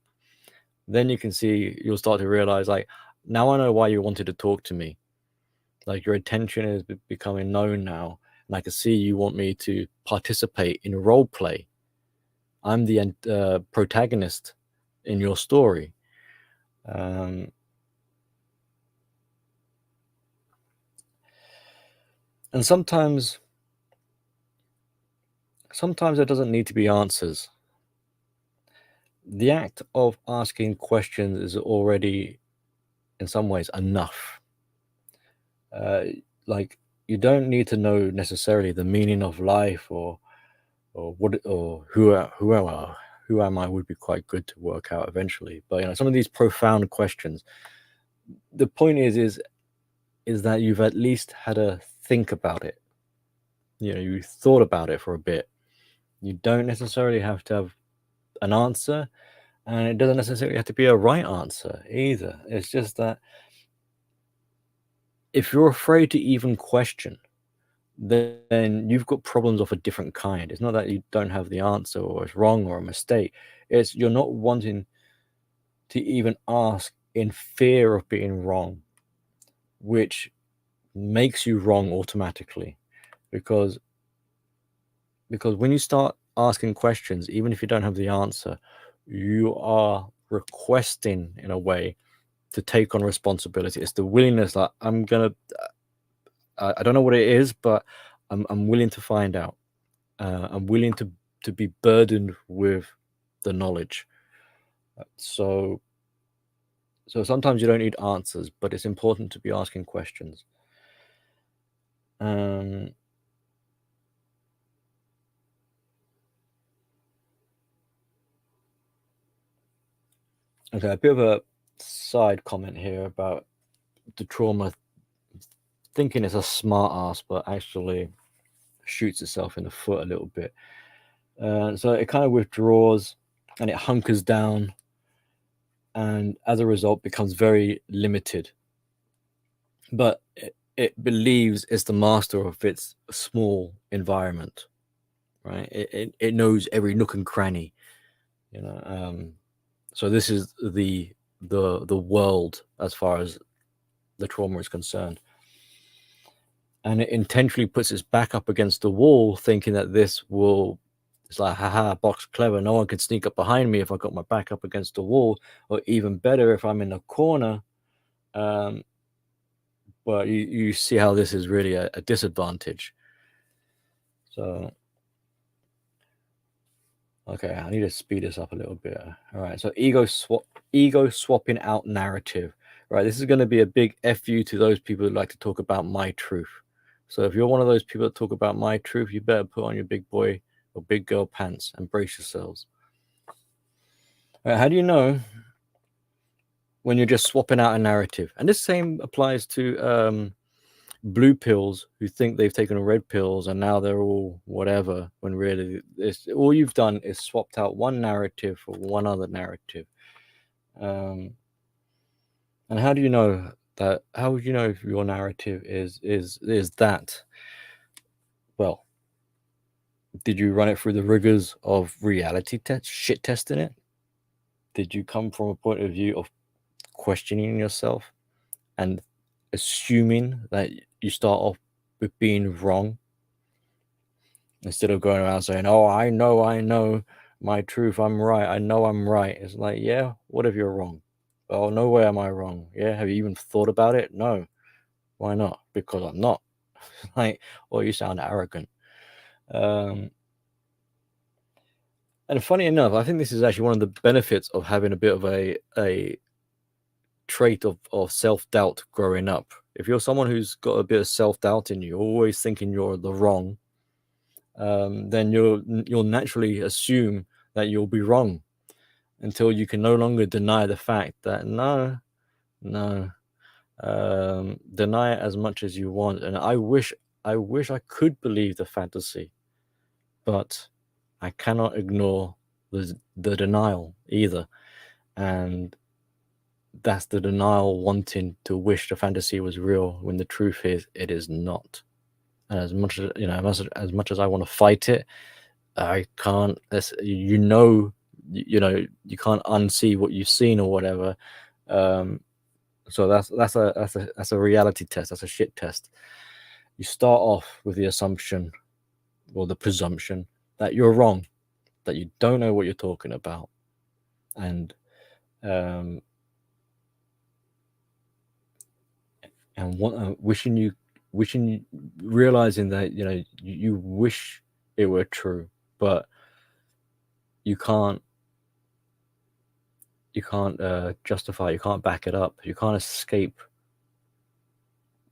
Then you'll start to realize, like, now I know why you wanted to talk to me. Like, your attention is becoming known now, and I can see you want me to participate in role play. I'm the protagonist in your story. And sometimes there doesn't need to be answers. The act of asking questions is already, in some ways, enough. Like, you don't need to know necessarily the meaning of life, or who am I would be quite good to work out eventually. But some of these profound questions, the point is that you've at least had a think about it. You thought about it for a bit. You don't necessarily have to have an answer, and it doesn't necessarily have to be a right answer either. It's just that if you're afraid to even question, then you've got problems of a different kind. It's not that you don't have the answer, or it's wrong, or a mistake. It's you're not wanting to even ask in fear of being wrong, which makes you wrong automatically. Because when you start asking questions, even if you don't have the answer, you are requesting, in a way, to take on responsibility. It's the willingness that I don't know what it is, but I'm willing to find out. I'm willing to be burdened with the knowledge. So sometimes you don't need answers, but it's important to be asking questions. Okay, a bit of a side comment here about the trauma thinking it's a smart ass, but actually shoots itself in the foot a little bit. So it kind of withdraws and it hunkers down, and as a result becomes very limited. But it believes it's the master of its small environment, right? It knows every nook and cranny. You know, so this is the world as far as the trauma is concerned, and it intentionally puts its back up against the wall, thinking that this will. It's like, haha, box clever. No one can sneak up behind me if I got my back up against the wall, or even better, if I'm in a corner. But you see how this is really a disadvantage. So, okay, I need to speed this up a little bit. All right, so ego swapping out narrative. Right, this is going to be a big fu to those people who like to talk about my truth. So if you're one of those people that talk about my truth, you better put on your big boy or big girl pants and brace yourselves. All right, how do you know when you're just swapping out a narrative? And this same applies to blue pills who think they've taken red pills and now they're all whatever, when really it's all you've done is swapped out one narrative for one other narrative. And how do you know that? How would you know if your narrative is that? Well, did you run it through the rigors of reality test, shit testing it? Did you come from a point of view of questioning yourself and assuming that you start off with being wrong, instead of going around saying, "Oh, I know my truth, I'm right, I know I'm right"? It's like, yeah, what if you're wrong? Oh, no way am I wrong. Yeah, have you even thought about it? No. Why not? Because I'm not. Like, well, you sound arrogant. And funny enough, I think this is actually one of the benefits of having a bit of a trait of self-doubt growing up. If you're someone who's got a bit of self-doubt in you, always thinking you're the wrong, then you'll naturally assume that you'll be wrong until you can no longer deny the fact that no, deny it as much as you want. And I wish I could believe the fantasy, but I cannot ignore the denial either. And that's the denial wanting to wish the fantasy was real when the truth is it is not. And as much as as much as I want to fight it, I can't. You know, you can't unsee what you've seen or whatever. So that's a reality test. That's a shit test. You start off with the assumption or the presumption that you're wrong, that you don't know what you're talking about, and realizing that you wish it were true, but you can't justify, you can't back it up, you can't escape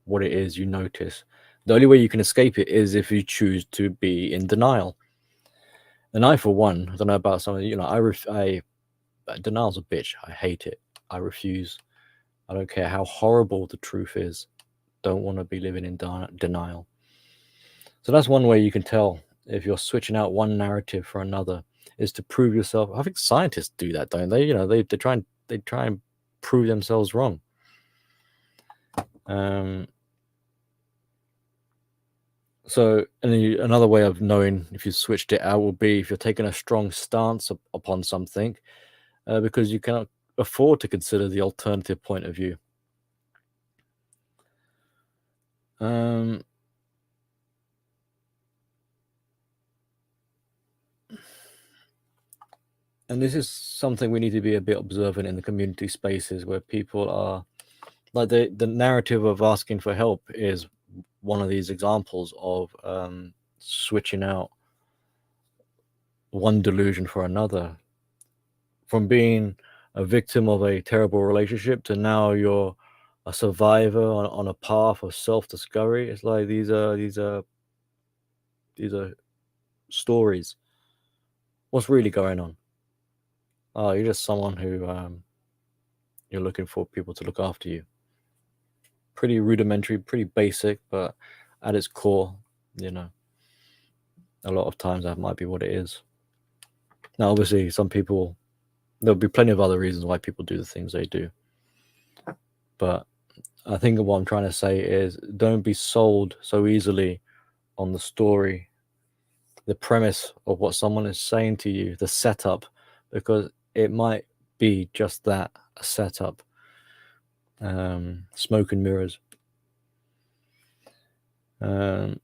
what it is you notice. The only way you can escape it is if you choose to be in denial. And I, for one, I don't know about some of you, denial's a bitch. I hate it. I refuse. I don't care how horrible the truth is. Don't want to be living in denial. So that's one way you can tell if you're switching out one narrative for another, is to prove yourself. I think scientists do that, don't they? They try and prove themselves wrong. So, another way of knowing if you switched it out will be if you're taking a strong stance upon something, because you cannot afford to consider the alternative point of view. And this is something we need to be a bit observant in the community spaces where people are like, the narrative of asking for help is one of these examples of switching out one delusion for another, from being a victim of a terrible relationship to now you're a survivor on a path of self-discovery. It's like these are stories. What's really going on? Oh, you're just someone who you're looking for people to look after you. Pretty rudimentary, pretty basic, but at its core, a lot of times that might be what it is. Now, obviously, some people, there'll be plenty of other reasons why people do the things they do. But I think what I'm trying to say is, don't be sold so easily on the story, the premise of what someone is saying to you, the setup, because it might be just that, a setup, smoke and mirrors. You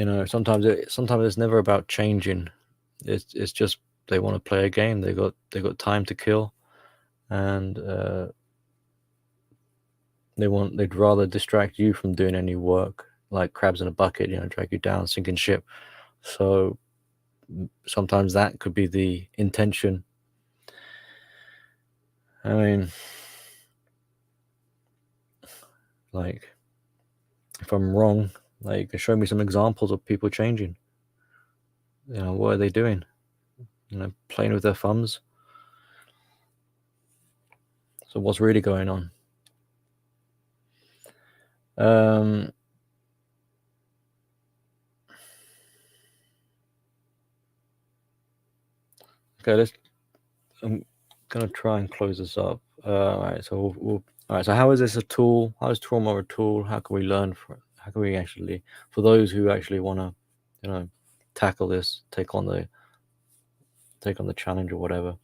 know, sometimes it's never about changing. It's just they want to play a game. They got time to kill, and they'd rather distract you from doing any work, like crabs in a bucket. You know, drag you down, sinking ship. So sometimes that could be the intention. I mean, like, if I'm wrong, like, you can show me some examples of people changing. You know, what are they doing? You know, playing with their thumbs. So what's really going on? Okay, I'm gonna try and close this up. All right, so all right. So how is this a tool? How is trauma a tool? How can we learn from it? How can we actually, for those who actually want to, you know, tackle this, take on the challenge or whatever.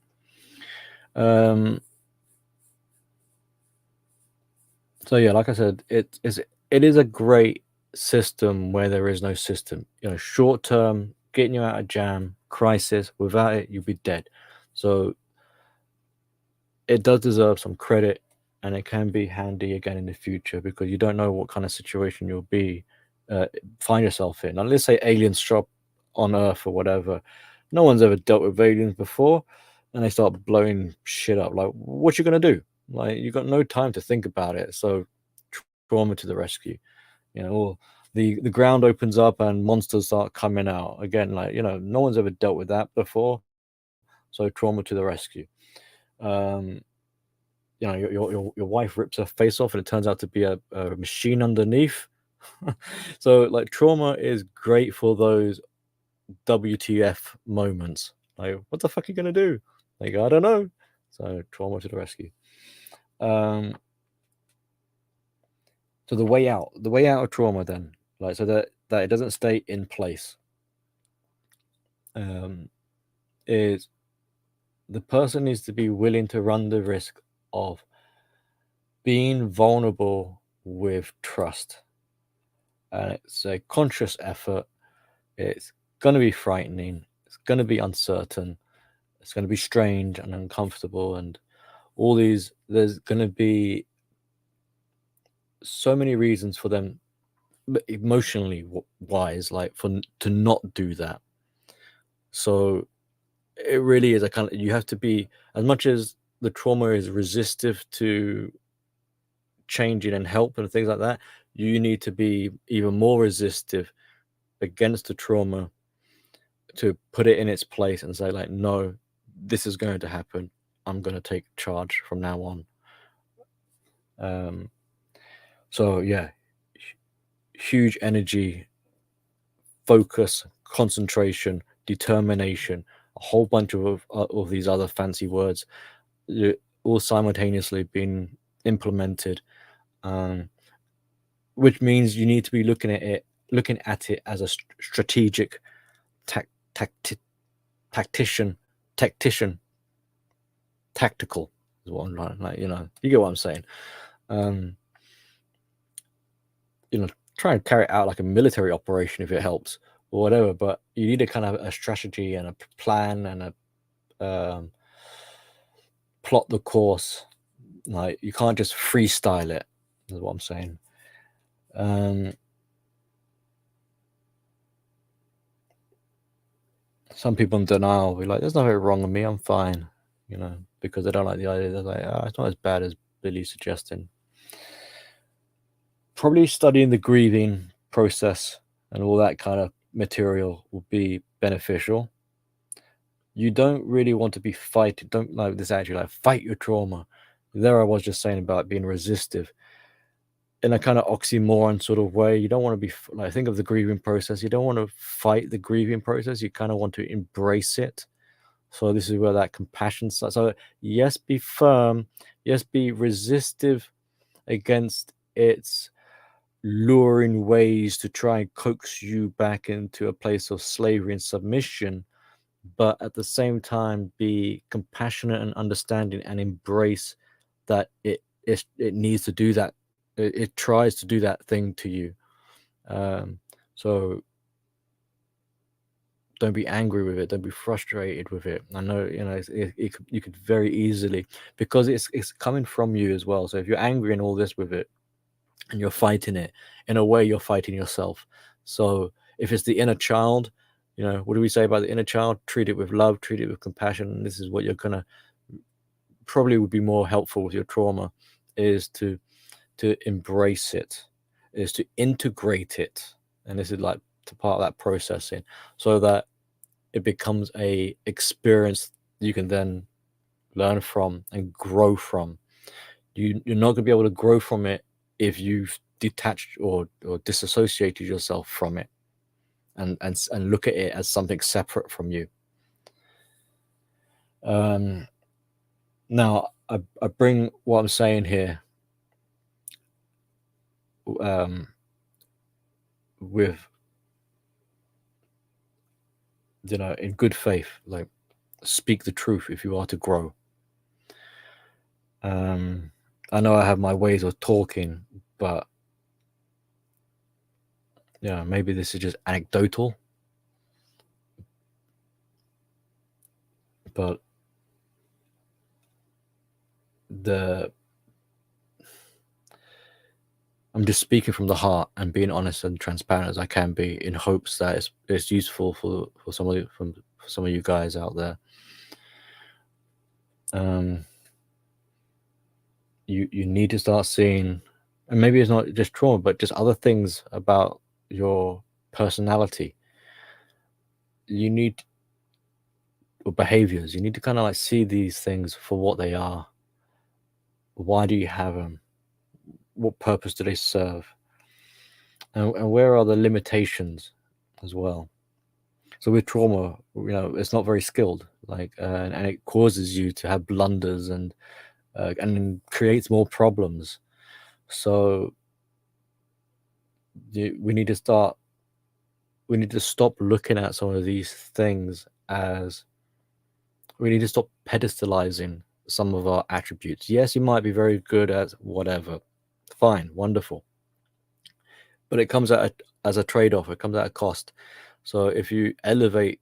So yeah, like I said, it is a great system where there is no system. You know, short term, getting you out of jam, crisis. Without it, you'd be dead. So it does deserve some credit, and it can be handy again in the future, because you don't know what kind of situation you'll find yourself in. Now, let's say aliens drop on Earth or whatever. No one's ever dealt with aliens before, and they start blowing shit up. Like, what you gonna do? Like, you got no time to think about it. So, trauma to the rescue. You know, or the ground opens up and monsters start coming out again. Like, you know, no one's ever dealt with that before. So, trauma to the rescue. You know, your wife rips her face off and it turns out to be a machine underneath. So, like, trauma is great for those WTF moments. Like, what the fuck are you gonna do? Like, I don't know. So, trauma to the rescue. So the way out of trauma, then, like, so that it doesn't stay in place, is the person needs to be willing to run the risk of being vulnerable with trust. And it's a conscious effort. It's going to be frightening. It's going to be uncertain. It's going to be strange and uncomfortable. And all these, there's going to be so many reasons for them, emotionally wise, like, to not do that. So it really is a kind of, you have to be, as much as the trauma is resistive to changing and help and things like that, you need to be even more resistive against the trauma, to put it in its place and say, like, no, this is going to happen. I'm going to take charge from now on. So yeah, huge energy, focus, concentration, determination, a whole bunch of these other fancy words, all simultaneously being implemented, which means you need to be looking at it as a strategic tactician, tactical is what I'm like, you know, you get what I'm saying. You know, try and carry it out like a military operation if it helps or whatever, but you need a kind of a strategy and a plan and a plot the course. Like, you can't just freestyle it, is what I'm saying. Some people in denial will be like, there's nothing wrong with me, I'm fine, you know, because they don't like the idea. They're like, oh, it's not as bad as Billy's suggesting. Probably studying the grieving process and all that kind of material will be beneficial. You don't really want to be fighting, don't like this actually, like, fight your trauma. There I was just saying about being resistive in a kind of oxymoron sort of way. You don't want to be like, think of the grieving process. You don't want to fight the grieving process. You kind of want to embrace it. So this is where that compassion starts. So yes, be firm. Yes, be resistive against its luring ways to try and coax you back into a place of slavery and submission, but at the same time be compassionate and understanding and embrace that it needs to do that. It tries to do that thing to you. So don't be angry with it. Don't be frustrated with it. I know, you could very easily, because it's coming from you as well. So if you're angry and all this with it, and you're fighting it, in a way, you're fighting yourself. So if it's the inner child, what do we say about the inner child? Treat it with love, treat it with compassion. And this is what you're gonna probably would be more helpful with your trauma, is to embrace it, is to integrate it. And this is like to part of that processing, so that it becomes a experience you can then learn from and grow from. You're not going to be able to grow from it if you've detached or disassociated yourself from it, and look at it as something separate from you. Now I bring what I'm saying here with, in good faith, like, speak the truth if you are to grow. I know I have my ways of talking, but maybe this is just anecdotal, but I'm just speaking from the heart and being honest and transparent as I can be, in hopes that it's useful for some of you guys out there. You need to start seeing, and maybe it's not just trauma, but just other things about your personality. Or behaviors. You need to kind of like see these things for what they are. Why do you have them? What purpose do they serve? And where are the limitations as well? So with trauma, it's not very skilled, and it causes you to have blunders and creates more problems. So we need to stop looking at some of these things as, we need to stop pedestalizing some of our attributes. Yes, you might be very good at whatever. Fine, wonderful. But it comes as a trade-off. It comes at a cost. So if you're elevating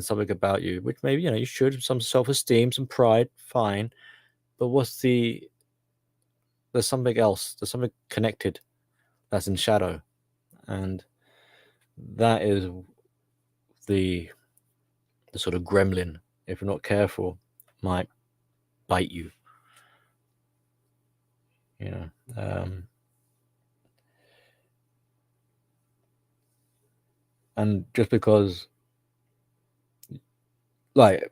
something about you, which maybe, you should, some self-esteem, some pride, fine. But there's something else. There's something connected that's in shadow. And that is the sort of gremlin, if you're not careful, might bite you. And just because, like,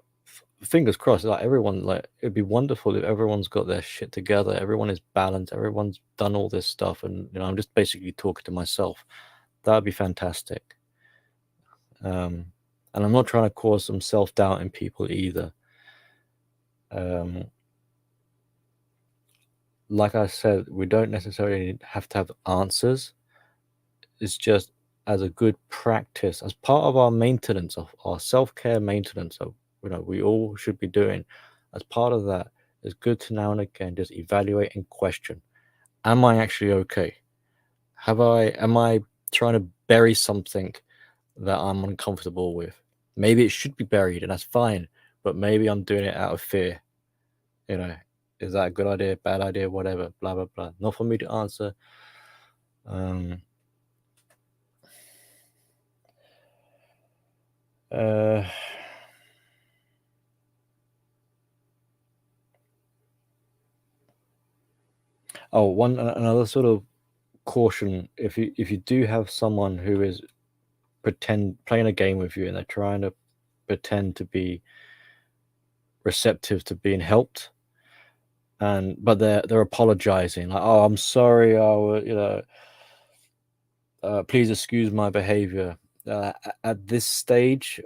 fingers crossed, like, everyone, like, it'd be wonderful if everyone's got their shit together, everyone is balanced, everyone's done all this stuff, and I'm just basically talking to myself. That would be fantastic. And I'm not trying to cause some self-doubt in people either. Like I said, we don't necessarily have to have answers. It's just as a good practice, as part of our maintenance, of our self-care maintenance, of we all should be doing. As part of that, it's good to now and again just evaluate and question: am I actually okay? Am I trying to bury something that I'm uncomfortable with? Maybe it should be buried, and that's fine. But maybe I'm doing it out of fear. Is that a good idea, bad idea, whatever? Blah blah blah. Not for me to answer. Another sort of caution: if you do have someone who is playing a game with you, and they're trying to pretend to be receptive to being helped, but they're apologizing, like, oh, I'm sorry, please excuse my behavior. At this stage,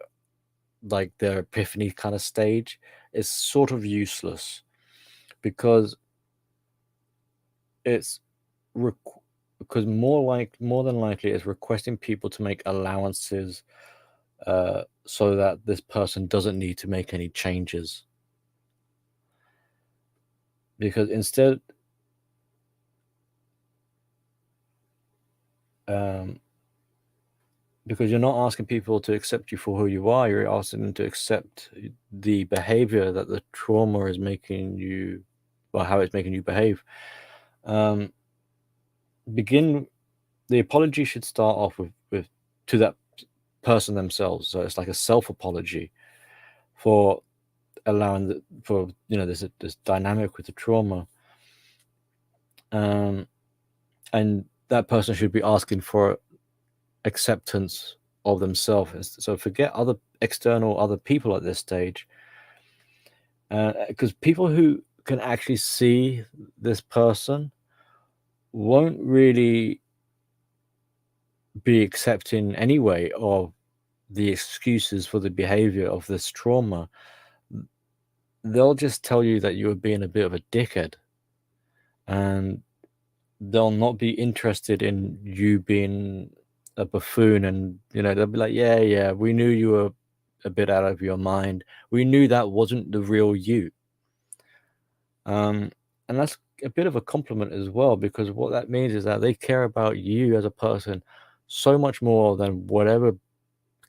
like their epiphany kind of stage, is sort of useless, because it's because more than likely it's requesting people to make allowances so that this person doesn't need to make any changes. Because instead, because you're not asking people to accept you for who you are, you're asking them to accept the behavior that the trauma is making you, or how it's making you behave. The apology should start off with to that person themselves. So it's like a self-apology for allowing this dynamic with the trauma. And that person should be asking for acceptance of themselves. So forget other people at this stage, because people who can actually see this person won't really be accepting anyway of the excuses for the behavior of this trauma. They'll just tell you that you were being a bit of a dickhead, and they'll not be interested in you being a buffoon. And they'll be like, yeah, we knew you were a bit out of your mind. We knew that wasn't the real you. And that's a bit of a compliment as well, because what that means is that they care about you as a person so much more than whatever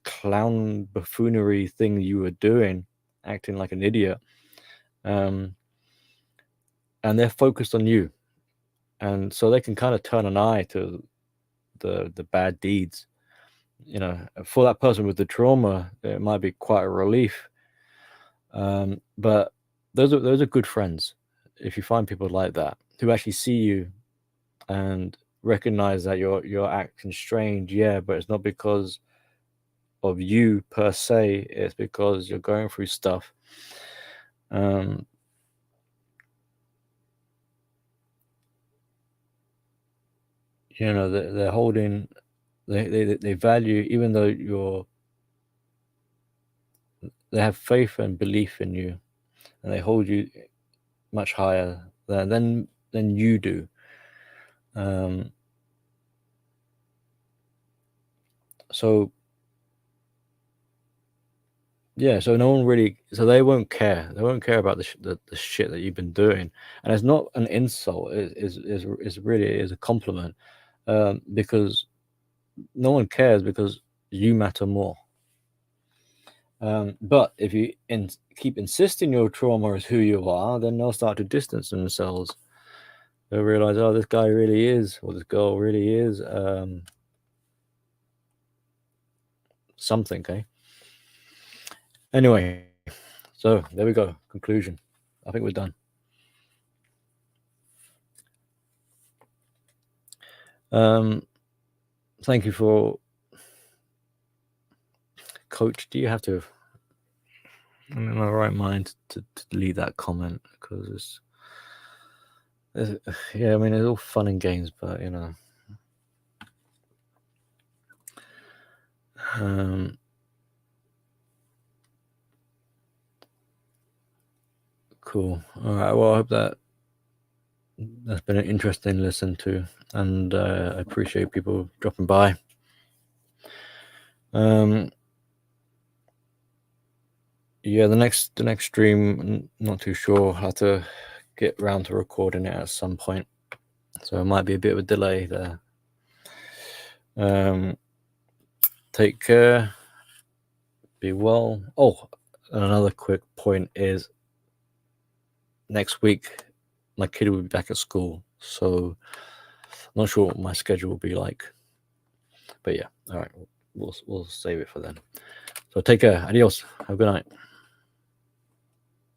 clown buffoonery thing you were doing, acting like an idiot. And they're focused on you, and so they can kind of turn an eye to the bad deeds. For that person with the trauma, it might be quite a relief. But those are good friends. If you find people like that who actually see you and recognize that you're acting strange, but it's not because of you per se, it's because you're going through stuff. They're holding, they value, even though they have faith and belief in you, and they hold you much higher than you do. So no one really, so they won't care. They won't care about the shit that you've been doing, and it's not an insult. It's really a compliment, because no one cares, because you matter more. But if you keep insisting your trauma is who you are, then they'll start to distance themselves. They'll realize, oh, this guy really is, or this girl really is something. Okay. Anyway, so there we go. Conclusion. I think we're done. Thank you for, Coach. Do you have to? I'm in my right mind to leave that comment, because it's I mean, it's all fun and games, but cool. All right. Well, I hope that's been an interesting listen to, and I appreciate people dropping by. The next stream, I'm not too sure. I'll have to get around to recording it at some point, so it might be a bit of a delay there. Take care. Be well. Oh, another quick point is, next week my kid will be back at school, so I'm not sure what my schedule will be like. But yeah, all right, we'll save it for then. So take care. Adios. Have a good night.